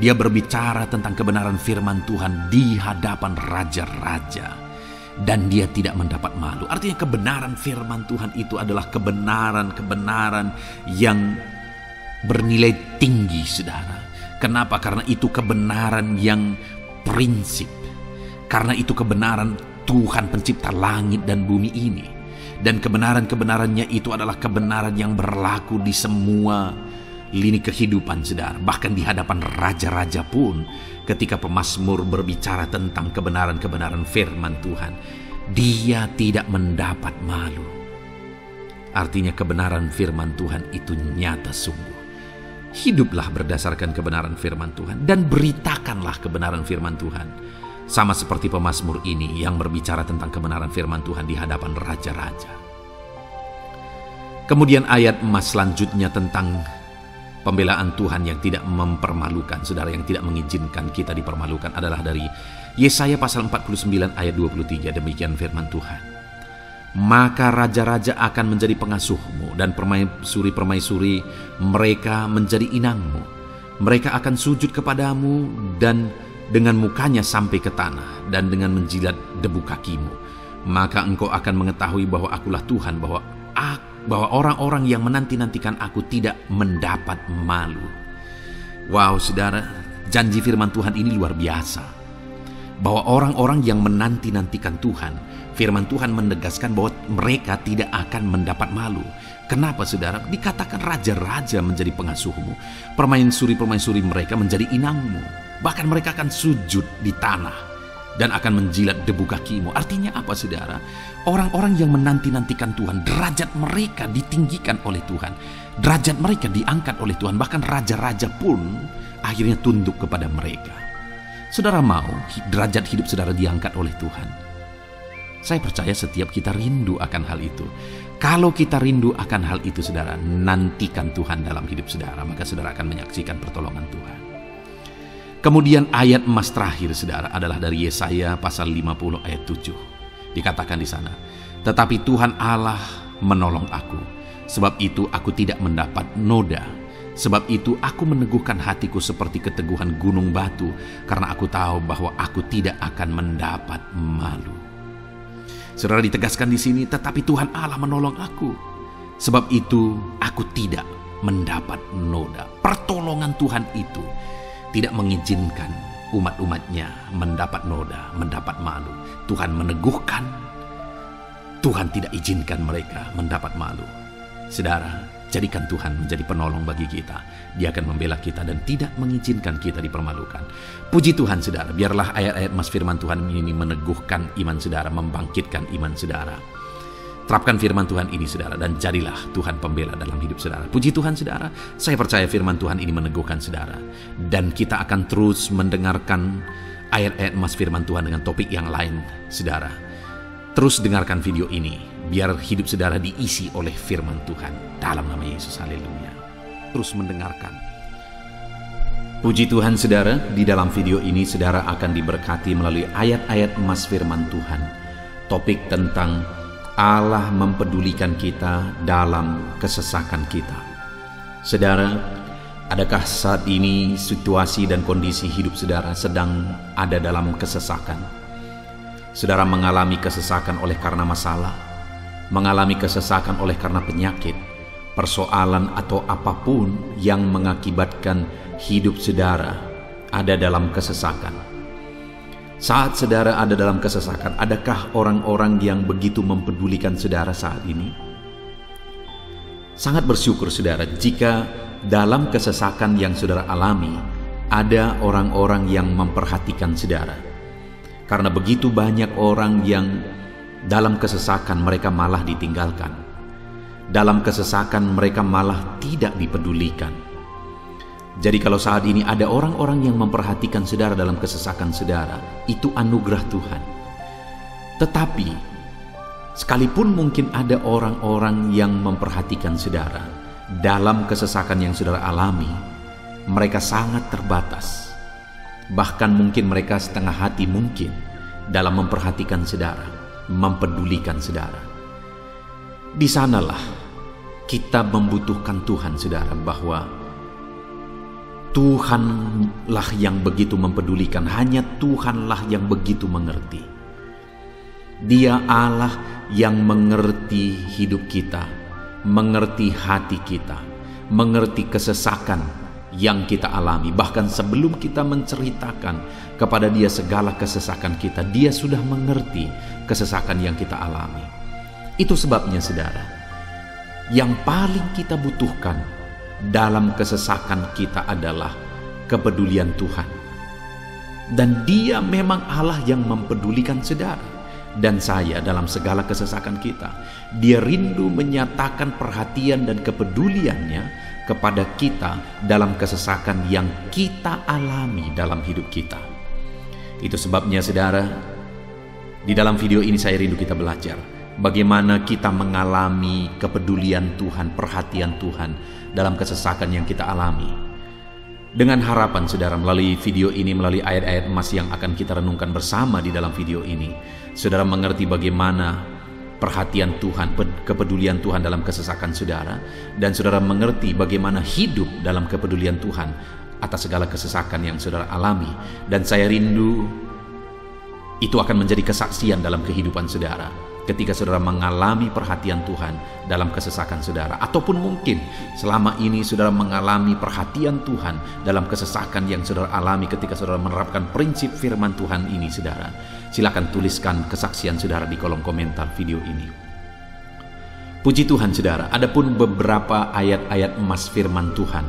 Dia berbicara tentang kebenaran firman Tuhan di hadapan raja-raja. Dan dia tidak mendapat malu. Artinya kebenaran firman Tuhan itu adalah kebenaran-kebenaran yang bernilai tinggi saudara. Kenapa? Karena itu kebenaran yang prinsip. Karena itu kebenaran Tuhan pencipta langit dan bumi ini. Dan kebenaran-kebenarannya itu adalah kebenaran yang berlaku di semua lini kehidupan saudara. Bahkan di hadapan raja-raja pun, ketika pemazmur berbicara tentang kebenaran-kebenaran firman Tuhan, dia tidak mendapat malu. Artinya kebenaran firman Tuhan itu nyata sungguh. Hiduplah berdasarkan kebenaran firman Tuhan dan beritakanlah kebenaran firman Tuhan. Sama seperti pemazmur ini yang berbicara tentang kebenaran firman Tuhan di hadapan raja-raja. Kemudian ayat emas selanjutnya tentang pembelaan Tuhan yang tidak mempermalukan, saudara, yang tidak mengizinkan kita dipermalukan adalah dari Yesaya pasal 49 ayat 23. Demikian firman Tuhan. Maka raja-raja akan menjadi pengasuhmu dan permaisuri-permaisuri mereka menjadi inangmu. Mereka akan sujud kepadamu dan dengan mukanya sampai ke tanah dan dengan menjilat debu kakimu. Maka engkau akan mengetahui bahwa akulah Tuhan, bahwa orang-orang yang menanti-nantikan aku tidak mendapat malu. Wow saudara, janji firman Tuhan ini luar biasa. bahwa orang-orang yang menanti-nantikan Tuhan, firman Tuhan menegaskan bahwa mereka tidak akan mendapat malu. Kenapa saudara? Dikatakan raja-raja menjadi pengasuhmu, permaisuri-permaisuri mereka menjadi inangmu, bahkan mereka akan sujud di tanah dan akan menjilat debu kakimu. Artinya apa saudara? Orang-orang yang menanti-nantikan Tuhan, derajat mereka ditinggikan oleh Tuhan, derajat mereka diangkat oleh Tuhan, bahkan raja-raja pun akhirnya tunduk kepada mereka. Saudara mau derajat hidup saudara diangkat oleh Tuhan? Saya percaya setiap kita rindu akan hal itu. Kalau kita rindu akan hal itu saudara, nantikan Tuhan dalam hidup saudara, maka saudara akan menyaksikan pertolongan Tuhan. Kemudian ayat emas terakhir saudara adalah dari Yesaya pasal 50 ayat 7. Dikatakan di sana, tetapi Tuhan Allah menolong aku, sebab itu aku tidak mendapat noda. Sebab itu aku meneguhkan hatiku seperti keteguhan gunung batu, karena aku tahu bahwa aku tidak akan mendapat malu. Saudara, ditegaskan di sini, tetapi Tuhan Allah menolong aku, sebab itu aku tidak mendapat noda. Pertolongan Tuhan itu tidak mengizinkan umat-umatnya mendapat noda, mendapat malu. Tuhan meneguhkan, Tuhan tidak izinkan mereka mendapat malu. Saudara, jadikan Tuhan menjadi penolong bagi kita. Dia akan membela kita dan tidak mengizinkan kita dipermalukan. Puji Tuhan saudara, biarlah ayat-ayat mas firman Tuhan ini meneguhkan iman saudara, membangkitkan iman saudara. Terapkan firman Tuhan ini saudara, dan jadilah Tuhan pembela dalam hidup saudara. Puji Tuhan saudara, saya percaya firman Tuhan ini meneguhkan saudara. Dan kita akan terus mendengarkan ayat-ayat mas firman Tuhan dengan topik yang lain saudara. Terus dengarkan video ini, biar hidup saudara diisi oleh firman Tuhan. Dalam nama Yesus, haleluya. Terus mendengarkan. Puji Tuhan saudara, di dalam video ini saudara akan diberkati melalui ayat-ayat emas firman Tuhan. Topik tentang Allah mempedulikan kita dalam kesesakan kita. Saudara, adakah saat ini situasi dan kondisi hidup saudara sedang ada dalam kesesakan? Saudara mengalami kesesakan oleh karena masalah, mengalami kesesakan oleh karena penyakit, persoalan atau apapun yang mengakibatkan hidup saudara ada dalam kesesakan. Saat saudara ada dalam kesesakan, adakah orang-orang yang begitu mempedulikan saudara saat ini? Sangat bersyukur saudara jika dalam kesesakan yang saudara alami ada orang-orang yang memperhatikan saudara. Karena begitu banyak orang yang dalam kesesakan mereka malah ditinggalkan. Dalam kesesakan mereka malah tidak dipedulikan. Jadi kalau saat ini ada orang-orang yang memperhatikan saudara dalam kesesakan saudara, itu anugerah Tuhan. Tetapi sekalipun mungkin ada orang-orang yang memperhatikan saudara dalam kesesakan yang saudara alami, mereka sangat terbatas. Bahkan mungkin mereka setengah hati mungkin dalam memperhatikan saudara, mempedulikan saudara. Di sanalah kita membutuhkan Tuhan saudara, bahwa Tuhanlah yang begitu mempedulikan, hanya Tuhanlah yang begitu mengerti. Dia Allah yang mengerti hidup kita, mengerti hati kita, mengerti kesesakan yang kita alami. Bahkan sebelum kita menceritakan kepada dia segala kesesakan kita, dia sudah mengerti kesesakan yang kita alami. Itu sebabnya saudara, yang paling kita butuhkan dalam kesesakan kita adalah kepedulian Tuhan. Dan dia memang Allah yang mempedulikan saudara dan saya dalam segala kesesakan kita. Dia rindu menyatakan perhatian dan kepeduliannya kepada kita dalam kesesakan yang kita alami dalam hidup kita. Itu sebabnya saudara, di dalam video ini saya rindu kita belajar bagaimana kita mengalami kepedulian Tuhan, perhatian Tuhan dalam kesesakan yang kita alami. Dengan harapan saudara, melalui video ini, melalui ayat-ayat emas yang akan kita renungkan bersama di dalam video ini, saudara mengerti bagaimana perhatian Tuhan, kepedulian Tuhan dalam kesesakan saudara, dan saudara mengerti bagaimana hidup dalam kepedulian Tuhan atas segala kesesakan yang saudara alami. Dan saya rindu itu akan menjadi kesaksian dalam kehidupan saudara. ketika saudara mengalami perhatian Tuhan dalam kesesakan saudara, ataupun mungkin selama ini saudara mengalami perhatian Tuhan dalam kesesakan yang saudara alami ketika saudara menerapkan prinsip firman Tuhan ini, saudara, silakan tuliskan kesaksian saudara di kolom komentar video ini. Puji Tuhan, saudara, adapun beberapa ayat-ayat emas firman Tuhan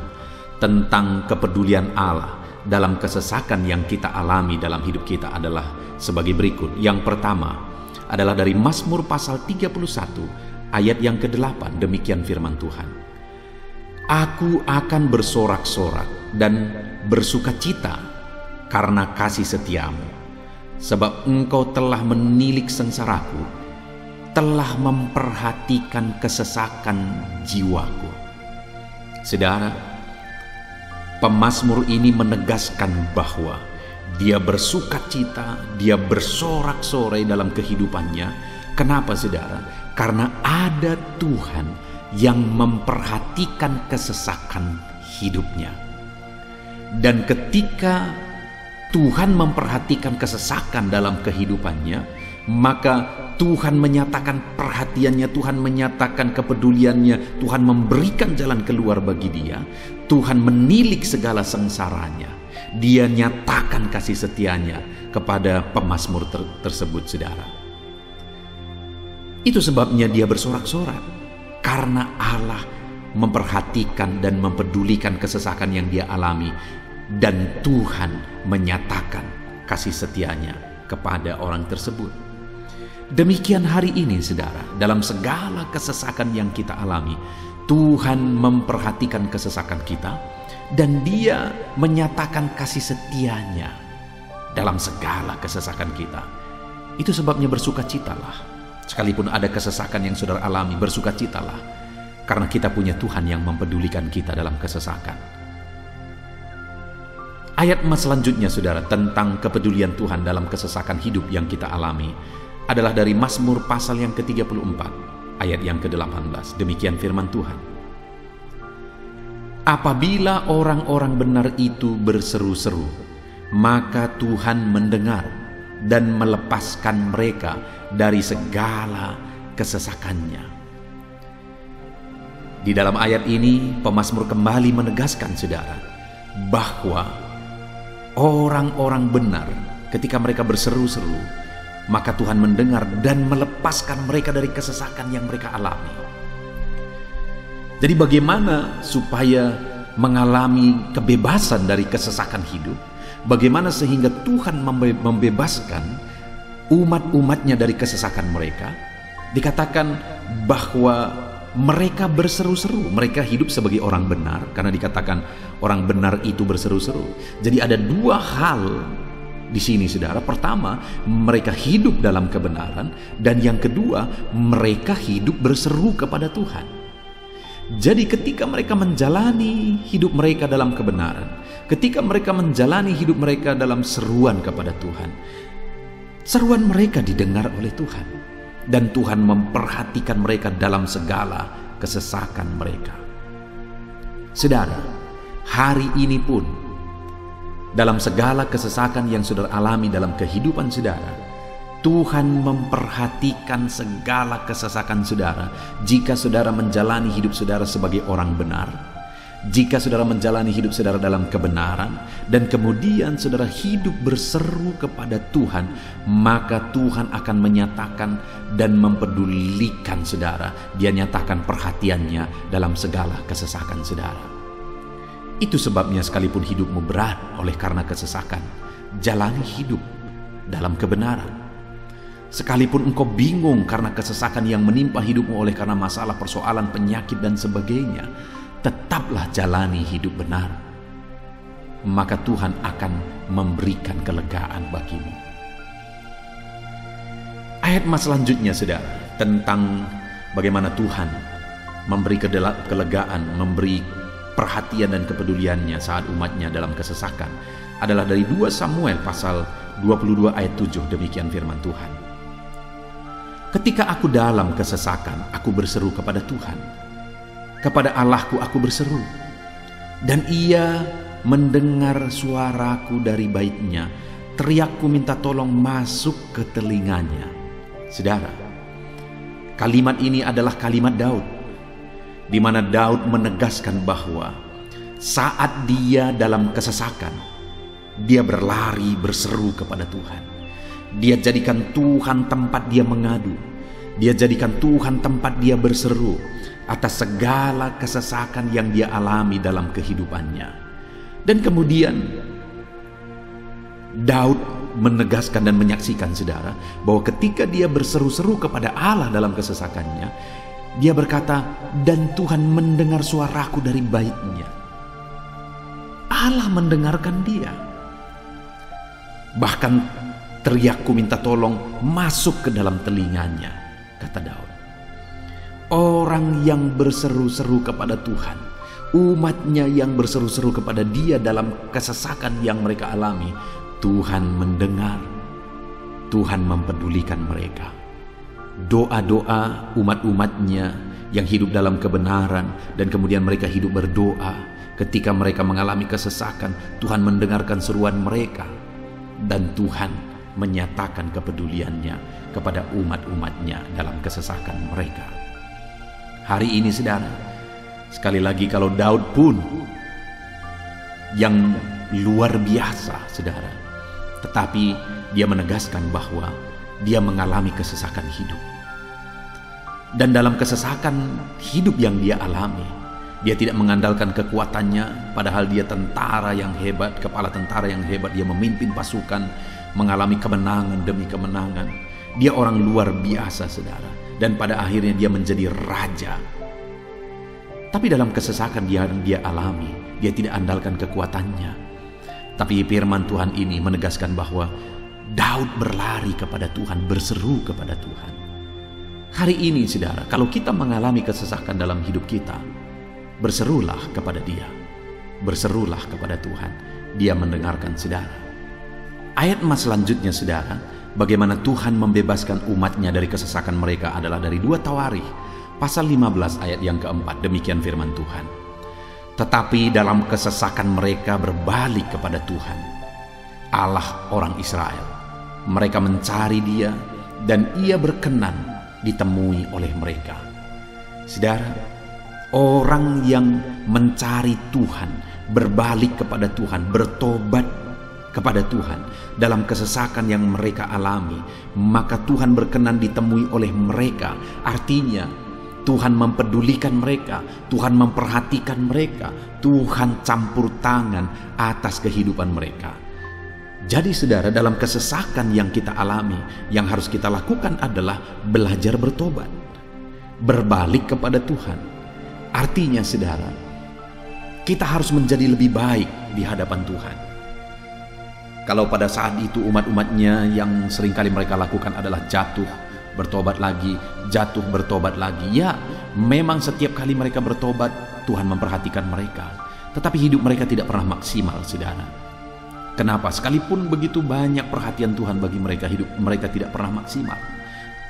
tentang kepedulian Allah dalam kesesakan yang kita alami dalam hidup kita adalah sebagai berikut. Yang pertama adalah dari Mazmur pasal 31 ayat yang ke-8. Demikian firman Tuhan. Aku akan bersorak-sorak dan bersukacita karena kasih setiamu, sebab engkau telah menilik sengsaraku, telah memperhatikan kesesakan jiwaku. Saudara, pemazmur ini menegaskan bahwa dia bersukacita, dia bersorak-sorai dalam kehidupannya. Kenapa, saudara? Karena ada Tuhan yang memperhatikan kesesakan hidupnya. Dan ketika Tuhan memperhatikan kesesakan dalam kehidupannya, maka Tuhan menyatakan perhatiannya, Tuhan menyatakan kepeduliannya, Tuhan memberikan jalan keluar bagi dia, Tuhan menilik segala sengsaranya. Dia nyatakan kasih setianya kepada pemazmur tersebut, saudara. Itu sebabnya dia bersorak-sorak, karena Allah memperhatikan dan mempedulikan kesesakan yang dia alami, dan Tuhan menyatakan kasih setianya kepada orang tersebut. Demikian hari ini, saudara, dalam segala kesesakan yang kita alami, Tuhan memperhatikan kesesakan kita, dan dia menyatakan kasih setianya dalam segala kesesakan kita. Itu sebabnya bersukacitalah. Sekalipun ada kesesakan yang saudara alami, bersukacitalah, karena kita punya Tuhan yang mempedulikan kita dalam kesesakan. Ayat emas selanjutnya, saudara, tentang kepedulian Tuhan dalam kesesakan hidup yang kita alami adalah dari Mazmur pasal yang ke-34 ayat yang ke-18. Demikian firman Tuhan. Apabila orang-orang benar itu berseru-seru, maka Tuhan mendengar dan melepaskan mereka dari segala kesesakannya. Di dalam ayat ini, pemazmur kembali menegaskan, saudara, bahwa orang-orang benar ketika mereka berseru-seru, maka Tuhan mendengar dan melepaskan mereka dari kesesakan yang mereka alami. Jadi bagaimana supaya mengalami kebebasan dari kesesakan hidup? Bagaimana sehingga Tuhan membebaskan umat-umatnya dari kesesakan mereka? Dikatakan bahwa mereka berseru-seru, mereka hidup sebagai orang benar, karena dikatakan orang benar itu berseru-seru. Jadi ada dua hal di sini, saudara. Pertama, mereka hidup dalam kebenaran, dan yang kedua, mereka hidup berseru kepada Tuhan. Jadi ketika mereka menjalani hidup mereka dalam kebenaran, ketika mereka menjalani hidup mereka dalam seruan kepada Tuhan, seruan mereka didengar oleh Tuhan, dan Tuhan memperhatikan mereka dalam segala kesesakan mereka. Saudara, hari ini pun dalam segala kesesakan yang saudara alami dalam kehidupan saudara, Tuhan memperhatikan segala kesesakan saudara. Jika saudara menjalani hidup saudara sebagai orang benar, jika saudara menjalani hidup saudara dalam kebenaran, dan kemudian saudara hidup berseru kepada Tuhan, maka Tuhan akan menyatakan dan mempedulikan saudara. Dia nyatakan perhatiannya dalam segala kesesakan saudara. Itu sebabnya sekalipun hidupmu berat oleh karena kesesakan, jalani hidup dalam kebenaran. Sekalipun engkau bingung karena kesesakan yang menimpa hidupmu oleh karena masalah, persoalan, penyakit dan sebagainya, tetaplah jalani hidup benar. Maka Tuhan akan memberikan kelegaan bagimu. Ayat emas selanjutnya, saudara, tentang bagaimana Tuhan memberi kelegaan, memberi perhatian dan kepeduliannya saat umatnya dalam kesesakan adalah dari 2 Samuel pasal 22 ayat 7. Demikian firman Tuhan. Ketika aku dalam kesesakan, aku berseru kepada Tuhan. Kepada Allahku aku berseru, dan Ia mendengar suaraku dari baitnya. Teriakku minta tolong masuk ke telinganya. Saudara, Kalimat ini adalah kalimat Daud, di mana Daud menegaskan bahwa saat dia dalam kesesakan, dia berlari berseru kepada Tuhan. Dia jadikan Tuhan tempat dia mengadu. Dia jadikan Tuhan tempat dia berseru atas segala kesesakan yang dia alami dalam kehidupannya. Dan kemudian Daud menegaskan dan menyaksikan, saudara, bahwa ketika dia berseru-seru kepada Allah dalam kesesakannya, dia berkata, dan Tuhan mendengar suaraku dari baitnya. Allah mendengarkan dia. Bahkan teriakku minta tolong masuk ke dalam telinganya, kata Daud. Orang yang berseru-seru kepada Tuhan, umatnya yang berseru-seru kepada dia dalam kesesakan yang mereka alami, Tuhan mendengar, Tuhan mempedulikan mereka. Doa-doa umat-umatnya yang hidup dalam kebenaran, dan kemudian mereka hidup berdoa ketika mereka mengalami kesesakan, Tuhan mendengarkan seruan mereka, dan Tuhan menyatakan kepeduliannya kepada umat-umatnya dalam kesesakan mereka. Hari ini, saudara, sekali lagi, kalau Daud pun yang luar biasa, saudara, tetapi dia menegaskan bahwa dia mengalami kesesakan hidup. Dan dalam kesesakan hidup yang dia alami, dia tidak mengandalkan kekuatannya, padahal dia tentara yang hebat, kepala tentara yang hebat. Dia memimpin pasukan, mengalami kemenangan demi kemenangan. Dia orang luar biasa, saudara. Dan pada akhirnya dia menjadi raja. Tapi dalam kesesakan yang dia alami, dia tidak andalkan kekuatannya. Tapi firman Tuhan ini menegaskan bahwa Daud berlari kepada Tuhan, berseru kepada Tuhan. Hari ini, saudara, kalau kita mengalami kesesakan dalam hidup kita, berserulah kepada Dia, berserulah kepada Tuhan. Dia mendengarkan, saudara. Ayat emas selanjutnya, saudara, bagaimana Tuhan membebaskan umatnya dari kesesakan mereka adalah dari 2 Tawarikh pasal 15 ayat yang keempat. Demikian firman Tuhan. Tetapi dalam kesesakan mereka berbalik kepada Tuhan, Allah orang Israel. Mereka mencari Dia, dan Ia berkenan ditemui oleh mereka. Saudara, orang yang mencari Tuhan, berbalik kepada Tuhan, bertobat kepada Tuhan dalam kesesakan yang mereka alami, maka Tuhan berkenan ditemui oleh mereka. Artinya Tuhan mempedulikan mereka, Tuhan memperhatikan mereka, Tuhan campur tangan atas kehidupan mereka. Jadi, saudara, dalam kesesakan yang kita alami, yang harus kita lakukan adalah belajar bertobat, berbalik kepada Tuhan. Artinya, saudara, kita harus menjadi lebih baik di hadapan Tuhan. Kalau pada saat itu umat-umatnya yang seringkali mereka lakukan adalah jatuh, bertobat lagi, jatuh, bertobat lagi. Ya, memang setiap kali mereka bertobat, Tuhan memperhatikan mereka. Tetapi hidup mereka tidak pernah maksimal, saudara. Kenapa? Sekalipun begitu banyak perhatian Tuhan bagi mereka, hidup mereka tidak pernah maksimal.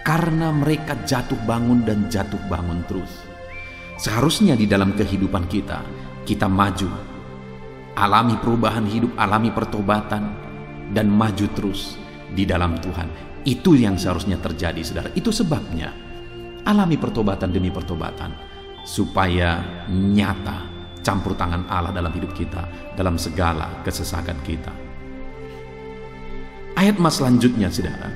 Karena mereka jatuh bangun dan jatuh bangun terus. Seharusnya di dalam kehidupan kita, kita maju, alami perubahan hidup, alami pertobatan, dan maju terus di dalam Tuhan. Itu yang seharusnya terjadi, saudara. Itu sebabnya alami pertobatan demi pertobatan, supaya nyata campur tangan Allah dalam hidup kita, dalam segala kesesakan kita. Ayat emas selanjutnya, saudara,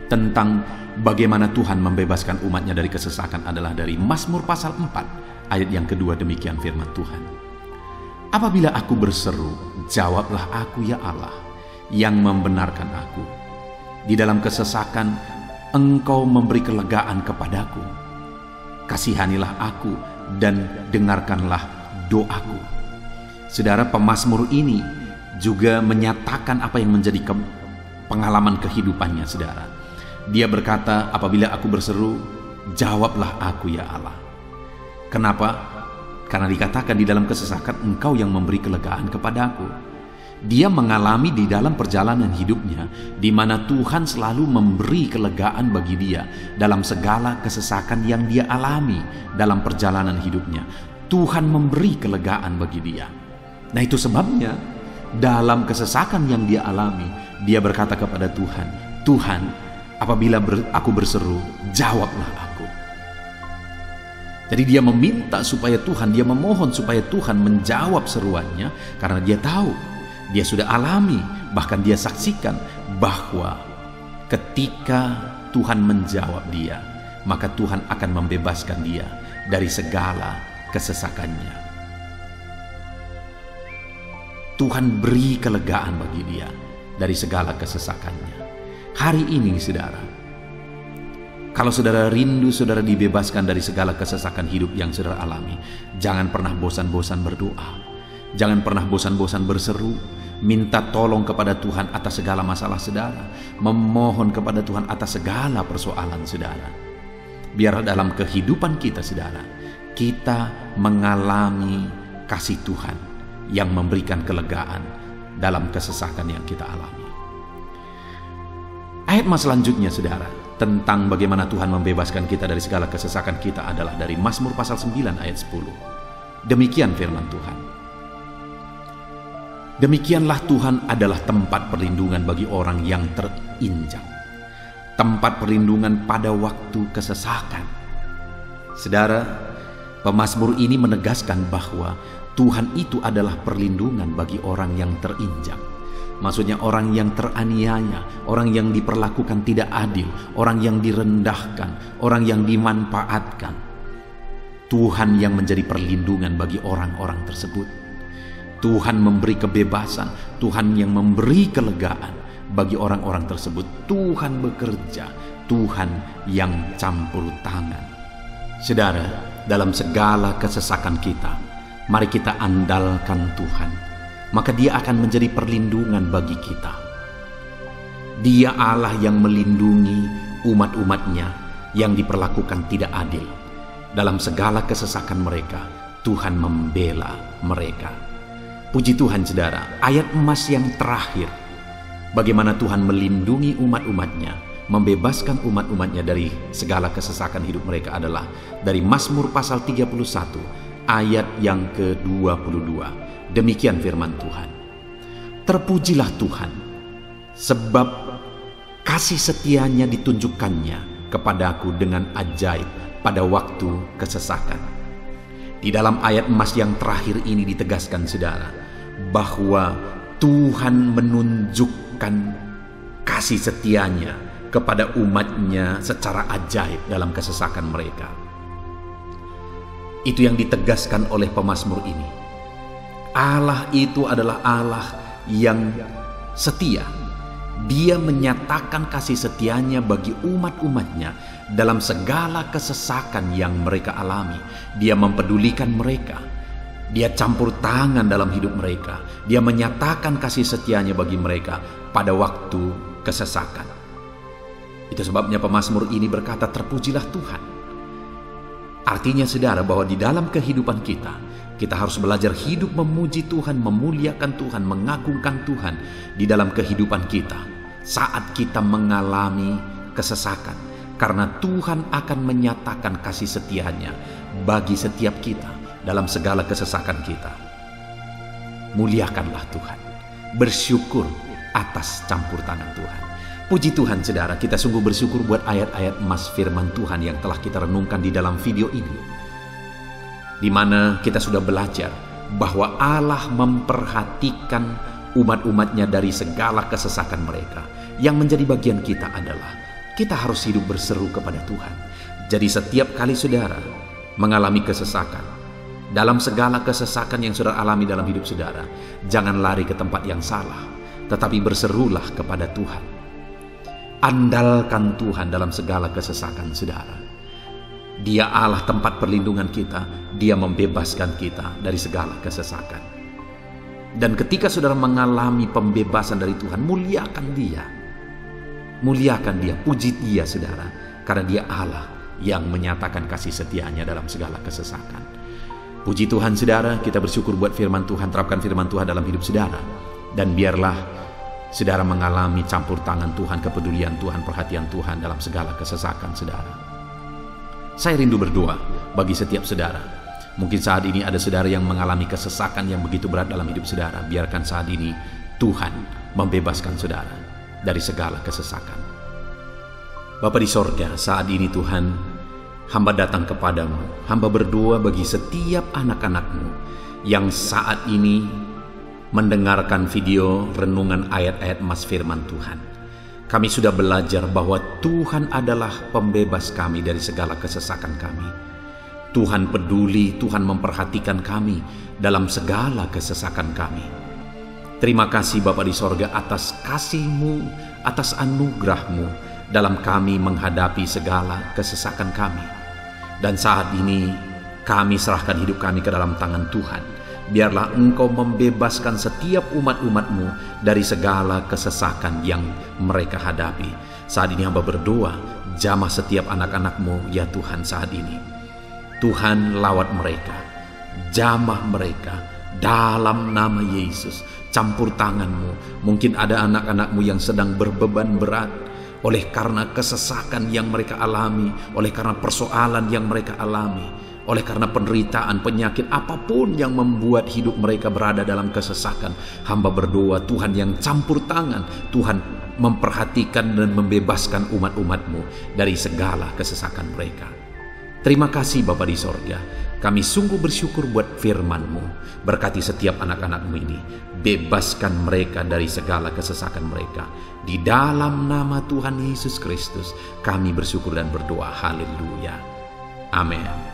tentang bagaimana Tuhan membebaskan umatnya dari kesesakan adalah dari Mazmur pasal 4 ayat yang kedua. Demikian firman Tuhan. Apabila aku berseru, jawablah aku ya Allah, yang membenarkan aku. Di dalam kesesakan, Engkau memberi kelegaan kepadaku. Kasihanilah aku dan dengarkanlah doaku. Saudara, pemazmur ini juga menyatakan apa yang menjadi pengalaman kehidupannya, saudara. Dia berkata, apabila aku berseru, jawablah aku ya Allah. Kenapa? Karena dikatakan di dalam kesesakan Engkau yang memberi kelegaan kepadaku. Dia mengalami di dalam perjalanan hidupnya, di mana Tuhan selalu memberi kelegaan bagi dia dalam segala kesesakan yang dia alami dalam perjalanan hidupnya. Tuhan memberi kelegaan bagi dia. Nah, itu sebabnya dalam kesesakan yang dia alami, dia berkata kepada Tuhan, Tuhan, Apabila aku berseru, jawablah aku. Jadi dia meminta supaya Tuhan, dia memohon supaya Tuhan menjawab seruannya, karena dia tahu, dia sudah alami, bahkan dia saksikan bahwa ketika Tuhan menjawab dia, maka Tuhan akan membebaskan dia dari segala kesesakannya. Tuhan beri kelegaan bagi dia dari segala kesesakannya. Hari ini saudara, kalau saudara rindu saudara dibebaskan dari segala kesesakan hidup yang saudara alami, jangan pernah bosan-bosan berdoa. Jangan pernah bosan-bosan berseru, minta tolong kepada Tuhan atas segala masalah saudara, memohon kepada Tuhan atas segala persoalan saudara. Biar dalam kehidupan kita saudara, kita mengalami kasih Tuhan yang memberikan kelegaan dalam kesesakan yang kita alami. Ayat mas selanjutnya saudara, tentang bagaimana Tuhan membebaskan kita dari segala kesesakan kita adalah dari Mazmur pasal 9 ayat 10. Demikian firman Tuhan. Demikianlah Tuhan adalah tempat perlindungan bagi orang yang terinjak, tempat perlindungan pada waktu kesesakan. Saudara, pemazmur ini menegaskan bahwa Tuhan itu adalah perlindungan bagi orang yang terinjak. Maksudnya orang yang teraniaya, orang yang diperlakukan tidak adil, orang yang direndahkan, orang yang dimanfaatkan. Tuhan yang menjadi perlindungan bagi orang-orang tersebut. Tuhan memberi kebebasan, Tuhan yang memberi kelegaan bagi orang-orang tersebut. Tuhan bekerja, Tuhan yang campur tangan. Saudara, dalam segala kesesakan kita, mari kita andalkan Tuhan. Maka dia akan menjadi perlindungan bagi kita. Dia Allah yang melindungi umat-umatnya yang diperlakukan tidak adil. Dalam segala kesesakan mereka, Tuhan membela mereka. Puji Tuhan saudara, ayat emas yang terakhir, bagaimana Tuhan melindungi umat-umatnya, membebaskan umat-umatnya dari segala kesesakan hidup mereka adalah dari Mazmur pasal 31 ayat yang ke-22. Demikian firman Tuhan. Terpujilah Tuhan, sebab kasih setianya ditunjukkannya kepadaku dengan ajaib pada waktu kesesakan. Di dalam ayat emas yang terakhir ini ditegaskan saudara, bahwa Tuhan menunjukkan kasih setianya kepada umatnya secara ajaib dalam kesesakan mereka. Itu yang ditegaskan oleh pemazmur ini. Allah itu adalah Allah yang setia. Dia menyatakan kasih setianya bagi umat-umatnya dalam segala kesesakan yang mereka alami. Dia mempedulikan mereka. Dia campur tangan dalam hidup mereka. Dia menyatakan kasih setianya bagi mereka pada waktu kesesakan. Itu sebabnya pemazmur ini berkata, terpujilah Tuhan. Artinya saudara, bahwa di dalam kehidupan kita harus belajar hidup memuji Tuhan, memuliakan Tuhan, mengagungkan Tuhan di dalam kehidupan kita saat kita mengalami kesesakan. Karena Tuhan akan menyatakan kasih setianya bagi setiap kita dalam segala kesesakan kita. Muliakanlah Tuhan, bersyukur atas campur tangan Tuhan. Puji Tuhan saudara, kita sungguh bersyukur buat ayat-ayat emas firman Tuhan yang telah kita renungkan di dalam video ini, di mana kita sudah belajar bahwa Allah memperhatikan umat-umatnya dari segala kesesakan mereka. Yang menjadi bagian kita adalah kita harus hidup berseru kepada Tuhan. Jadi setiap kali saudara mengalami kesesakan, dalam segala kesesakan yang saudara alami dalam hidup saudara, jangan lari ke tempat yang salah, tetapi berserulah kepada Tuhan. Andalkan Tuhan dalam segala kesesakan saudara. Dia Allah tempat perlindungan kita. Dia membebaskan kita dari segala kesesakan. Dan ketika saudara mengalami pembebasan dari Tuhan, muliakan Dia. Muliakan Dia, puji Dia saudara. Karena Dia Allah yang menyatakan kasih setianya dalam segala kesesakan. Puji Tuhan saudara, kita bersyukur buat firman Tuhan. Terapkan firman Tuhan dalam hidup saudara. Dan biarlah saudara mengalami campur tangan Tuhan, kepedulian Tuhan, perhatian Tuhan dalam segala kesesakan saudara. Saya rindu berdoa bagi setiap saudara. Mungkin saat ini ada saudara yang mengalami kesesakan yang begitu berat dalam hidup saudara. Biarkan saat ini Tuhan membebaskan saudara dari segala kesesakan. Bapa di sorga, saat ini Tuhan, hamba datang kepadamu. Hamba berdoa bagi setiap anak-anakmu yang saat ini mendengarkan video renungan ayat-ayat emas firman Tuhan. Kami sudah belajar bahwa Tuhan adalah pembebas kami dari segala kesesakan kami. Tuhan peduli, Tuhan memperhatikan kami dalam segala kesesakan kami. Terima kasih Bapa di sorga atas kasih-Mu, atas anugerah-Mu dalam kami menghadapi segala kesesakan kami. Dan saat ini kami serahkan hidup kami ke dalam tangan Tuhan. Biarlah Engkau membebaskan setiap umat-umat-Mu dari segala kesesakan yang mereka hadapi. Saat ini hamba berdoa, jamah setiap anak-anak-Mu ya Tuhan saat ini. Tuhan lawat mereka, jamah mereka dalam nama Yesus. Campur tangan-Mu. Mungkin ada anak-anak-Mu yang sedang berbeban berat oleh karena kesesakan yang mereka alami, oleh karena persoalan yang mereka alami, oleh karena penderitaan, penyakit, apapun yang membuat hidup mereka berada dalam kesesakan. Hamba berdoa Tuhan yang campur tangan, Tuhan memperhatikan dan membebaskan umat-umat-Mu dari segala kesesakan mereka. Terima kasih Bapa di sorga. Kami sungguh bersyukur buat firman-Mu. Berkati setiap anak-anak-Mu ini. Bebaskan mereka dari segala kesesakan mereka. Di dalam nama Tuhan Yesus Kristus kami bersyukur dan berdoa. Haleluya. Amin.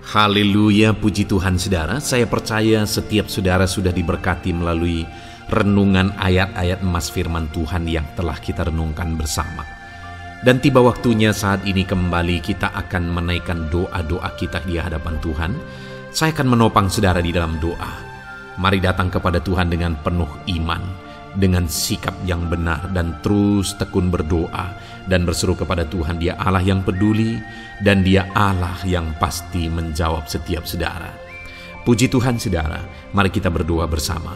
Haleluya, puji Tuhan saudara. Saya percaya setiap saudara sudah diberkati melalui renungan ayat-ayat emas firman Tuhan yang telah kita renungkan bersama. Dan tiba waktunya saat ini kembali kita akan menaikkan doa-doa kita di hadapan Tuhan. Saya akan menopang saudara di dalam doa. Mari datang kepada Tuhan dengan penuh iman, dengan sikap yang benar, dan terus tekun berdoa dan berseru kepada Tuhan. Dia Allah yang peduli dan Dia Allah yang pasti menjawab setiap saudara. Puji Tuhan saudara, mari kita berdoa bersama.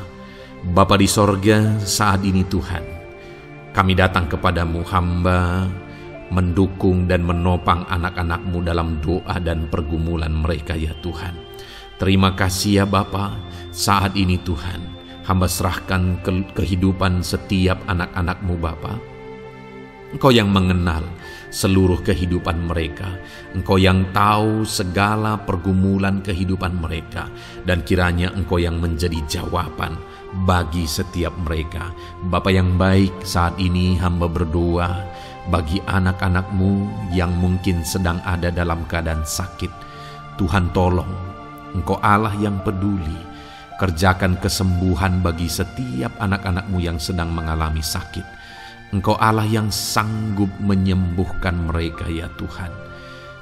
Bapa di sorga, saat ini Tuhan, kami datang kepadamu, hamba mendukung dan menopang anak-anak-Mu dalam doa dan pergumulan mereka ya Tuhan. Terima kasih ya Bapa, saat ini Tuhan, hamba serahkan kehidupan setiap anak-anak-Mu Bapa. Engkau yang mengenal seluruh kehidupan mereka. Engkau yang tahu segala pergumulan kehidupan mereka. Dan kiranya Engkau yang menjadi jawaban bagi setiap mereka. Bapa yang baik, saat ini hamba berdoa bagi anak-anak-Mu yang mungkin sedang ada dalam keadaan sakit. Tuhan tolong, Engkau Allah yang peduli. Kerjakan kesembuhan bagi setiap anak-anak-Mu yang sedang mengalami sakit. Engkau Allah yang sanggup menyembuhkan mereka ya Tuhan.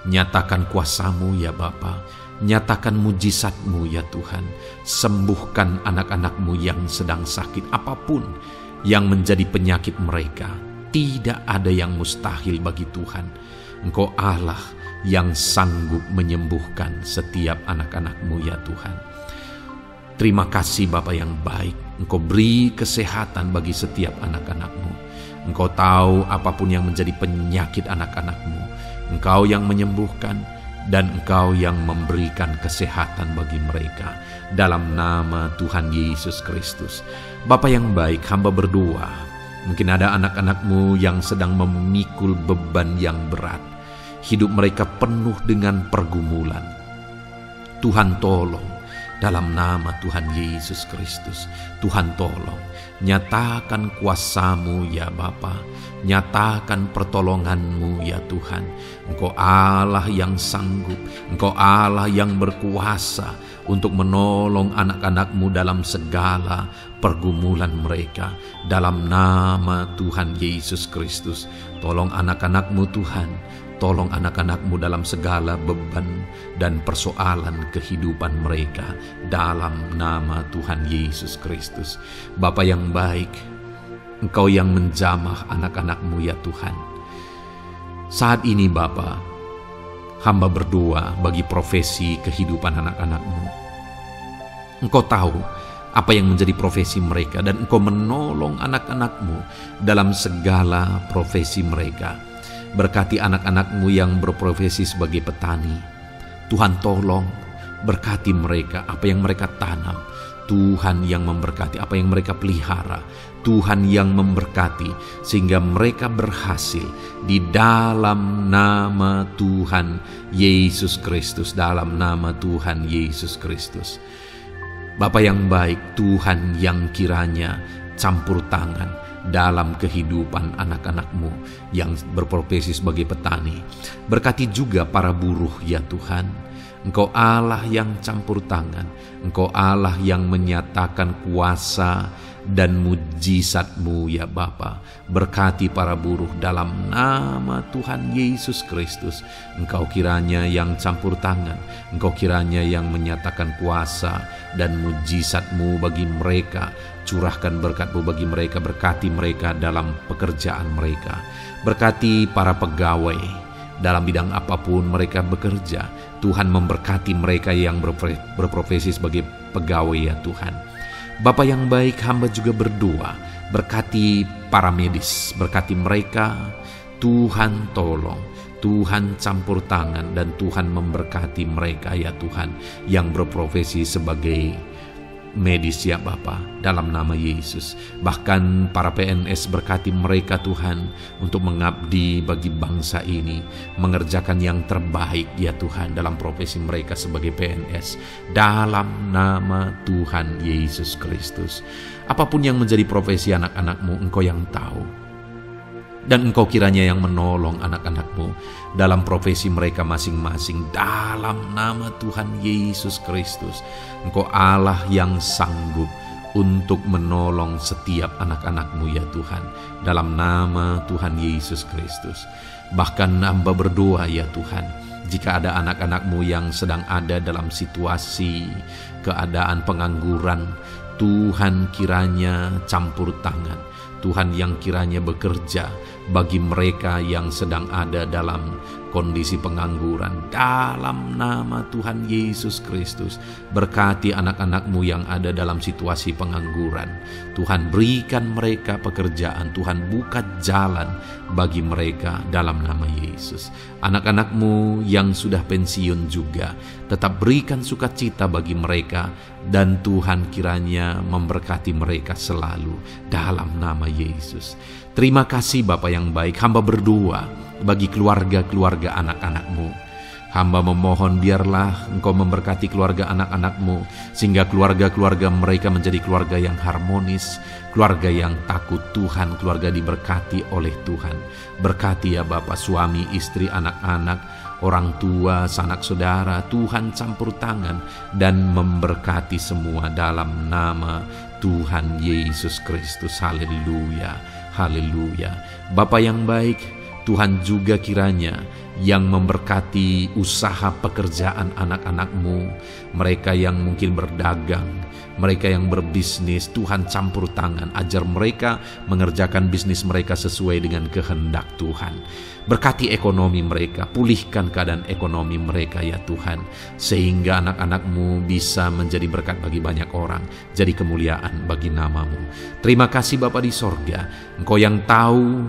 Nyatakan kuasa-Mu ya Bapa. Nyatakan mujizat-Mu ya Tuhan. Sembuhkan anak-anak-Mu yang sedang sakit. Apapun yang menjadi penyakit mereka, tidak ada yang mustahil bagi Tuhan. Engkau Allah yang sanggup menyembuhkan setiap anak-anak-Mu ya Tuhan. Terima kasih Bapa yang baik. Engkau beri kesehatan bagi setiap anak-anak-Mu. Engkau tahu apapun yang menjadi penyakit anak-anak-Mu. Engkau yang menyembuhkan dan Engkau yang memberikan kesehatan bagi mereka. Dalam nama Tuhan Yesus Kristus. Bapa yang baik, hamba berdoa. Mungkin ada anak-anak-Mu yang sedang memikul beban yang berat. Hidup mereka penuh dengan pergumulan. Tuhan tolong. Dalam nama Tuhan Yesus Kristus, Tuhan tolong, nyatakan kuasa-Mu ya Bapa, nyatakan pertolongan-Mu ya Tuhan. Engkau Allah yang sanggup, Engkau Allah yang berkuasa untuk menolong anak-anak-Mu dalam segala pergumulan mereka. Dalam nama Tuhan Yesus Kristus, tolong anak-anak-Mu Tuhan. Tolong anak-anak-Mu dalam segala beban dan persoalan kehidupan mereka. Dalam nama Tuhan Yesus Kristus. Bapa yang baik, Engkau yang menjamah anak-anak-Mu ya Tuhan. Saat ini Bapa, hamba berdoa bagi profesi kehidupan anak-anak-Mu. Engkau tahu apa yang menjadi profesi mereka, dan Engkau menolong anak-anak-Mu dalam segala profesi mereka. Berkati anak-anak-Mu yang berprofesi sebagai petani. Tuhan tolong, berkati mereka, apa yang mereka tanam. Tuhan yang memberkati apa yang mereka pelihara. Tuhan yang memberkati sehingga mereka berhasil di dalam nama Tuhan Yesus Kristus. Dalam nama Tuhan Yesus Kristus. Bapa yang baik, Tuhan yang kiranya campur tangan dalam kehidupan anak-anak-Mu yang berprofesi sebagai petani. Berkati juga para buruh ya Tuhan. Engkau Allah yang campur tangan. Engkau Allah yang menyatakan kuasa dan mujizat-Mu ya Bapa. Berkati para buruh dalam nama Tuhan Yesus Kristus. Engkau kiranya yang campur tangan. Engkau kiranya yang menyatakan kuasa dan mujizat-Mu bagi mereka. Curahkan berkat-Mu bagi mereka. Berkati mereka dalam pekerjaan mereka. Berkati para pegawai dalam bidang apapun mereka bekerja. Tuhan memberkati mereka yang berprofesi sebagai pegawai ya Tuhan. Bapa yang baik, hamba juga berdoa. Berkati para medis. Berkati mereka. Tuhan tolong. Tuhan campur tangan dan Tuhan memberkati mereka ya Tuhan yang berprofesi sebagai medis ya Bapa, dalam nama Yesus. Bahkan para PNS, berkati mereka Tuhan untuk mengabdi bagi bangsa ini, mengerjakan yang terbaik ya Tuhan dalam profesi mereka sebagai PNS. Dalam nama Tuhan Yesus Kristus. Apapun yang menjadi profesi anak-anak-Mu, Engkau yang tahu. Dan Engkau kiranya yang menolong anak-anak-Mu dalam profesi mereka masing-masing dalam nama Tuhan Yesus Kristus. Engkau Allah yang sanggup untuk menolong setiap anak-anak-Mu ya Tuhan, dalam nama Tuhan Yesus Kristus. Bahkan hamba berdoa ya Tuhan, jika ada anak-anak-Mu yang sedang ada dalam situasi keadaan pengangguran, Tuhan kiranya campur tangan. Tuhan yang kiranya bekerja bagi mereka yang sedang ada dalam kondisi pengangguran. Dalam nama Tuhan Yesus Kristus, berkati anak-anak-Mu yang ada dalam situasi pengangguran. Tuhan berikan mereka pekerjaan, Tuhan buka jalan bagi mereka dalam nama Yesus. Anak-anak-Mu yang sudah pensiun juga, tetap berikan sukacita bagi mereka, dan Tuhan kiranya memberkati mereka selalu dalam nama Yesus. Terima kasih Bapa yang baik, hamba berdoa bagi keluarga-keluarga anak-anak-Mu. Hamba memohon biarlah Engkau memberkati keluarga anak-anak-Mu, sehingga keluarga-keluarga mereka menjadi keluarga yang harmonis, keluarga yang takut Tuhan, keluarga diberkati oleh Tuhan. Berkati ya Bapa, suami, istri, anak-anak, orang tua, sanak saudara, Tuhan campur tangan dan memberkati semua dalam nama Tuhan Yesus Kristus. Haleluya, haleluya. Bapa yang baik, Tuhan juga kiranya yang memberkati usaha pekerjaan anak-anak-Mu, mereka yang mungkin berdagang, mereka yang berbisnis. Tuhan campur tangan, ajar mereka mengerjakan bisnis mereka sesuai dengan kehendak Tuhan. Berkati ekonomi mereka, pulihkan keadaan ekonomi mereka ya Tuhan, sehingga anak-anak-Mu bisa menjadi berkat bagi banyak orang, jadi kemuliaan bagi nama-Mu. Terima kasih Bapa di sorga, Engkau yang tahu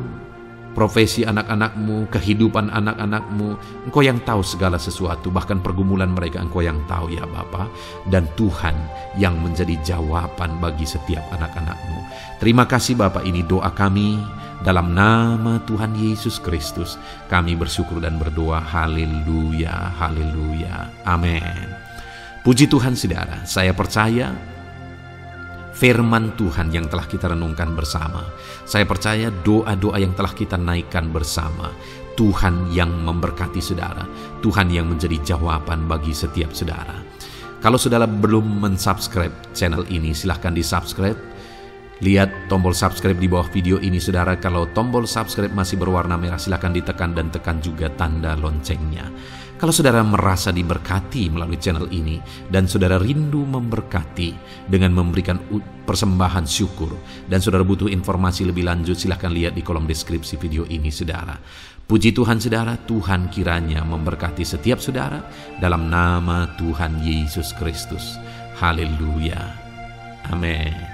profesi anak-anak-Mu, kehidupan anak-anak-Mu. Engkau yang tahu segala sesuatu, bahkan pergumulan mereka Engkau yang tahu ya Bapa. Dan Tuhan yang menjadi jawaban bagi setiap anak-anak-Mu. Terima kasih Bapa, ini doa kami dalam nama Tuhan Yesus Kristus. Kami bersyukur dan berdoa. Haleluya, haleluya, amin. Puji Tuhan saudara, saya percaya firman Tuhan yang telah kita renungkan bersama, saya percaya doa-doa yang telah kita naikkan bersama, Tuhan yang memberkati saudara, Tuhan yang menjadi jawaban bagi setiap saudara. Kalau saudara belum mensubscribe channel ini, silahkan di-subscribe. Lihat tombol subscribe di bawah video ini saudara. Kalau tombol subscribe masih berwarna merah, silahkan ditekan dan tekan juga tanda loncengnya. Kalau saudara merasa diberkati melalui channel ini dan saudara rindu memberkati dengan memberikan persembahan syukur, dan saudara butuh informasi lebih lanjut, silahkan lihat di kolom deskripsi video ini saudara. Puji Tuhan saudara, Tuhan kiranya memberkati setiap saudara dalam nama Tuhan Yesus Kristus. Haleluya, amin.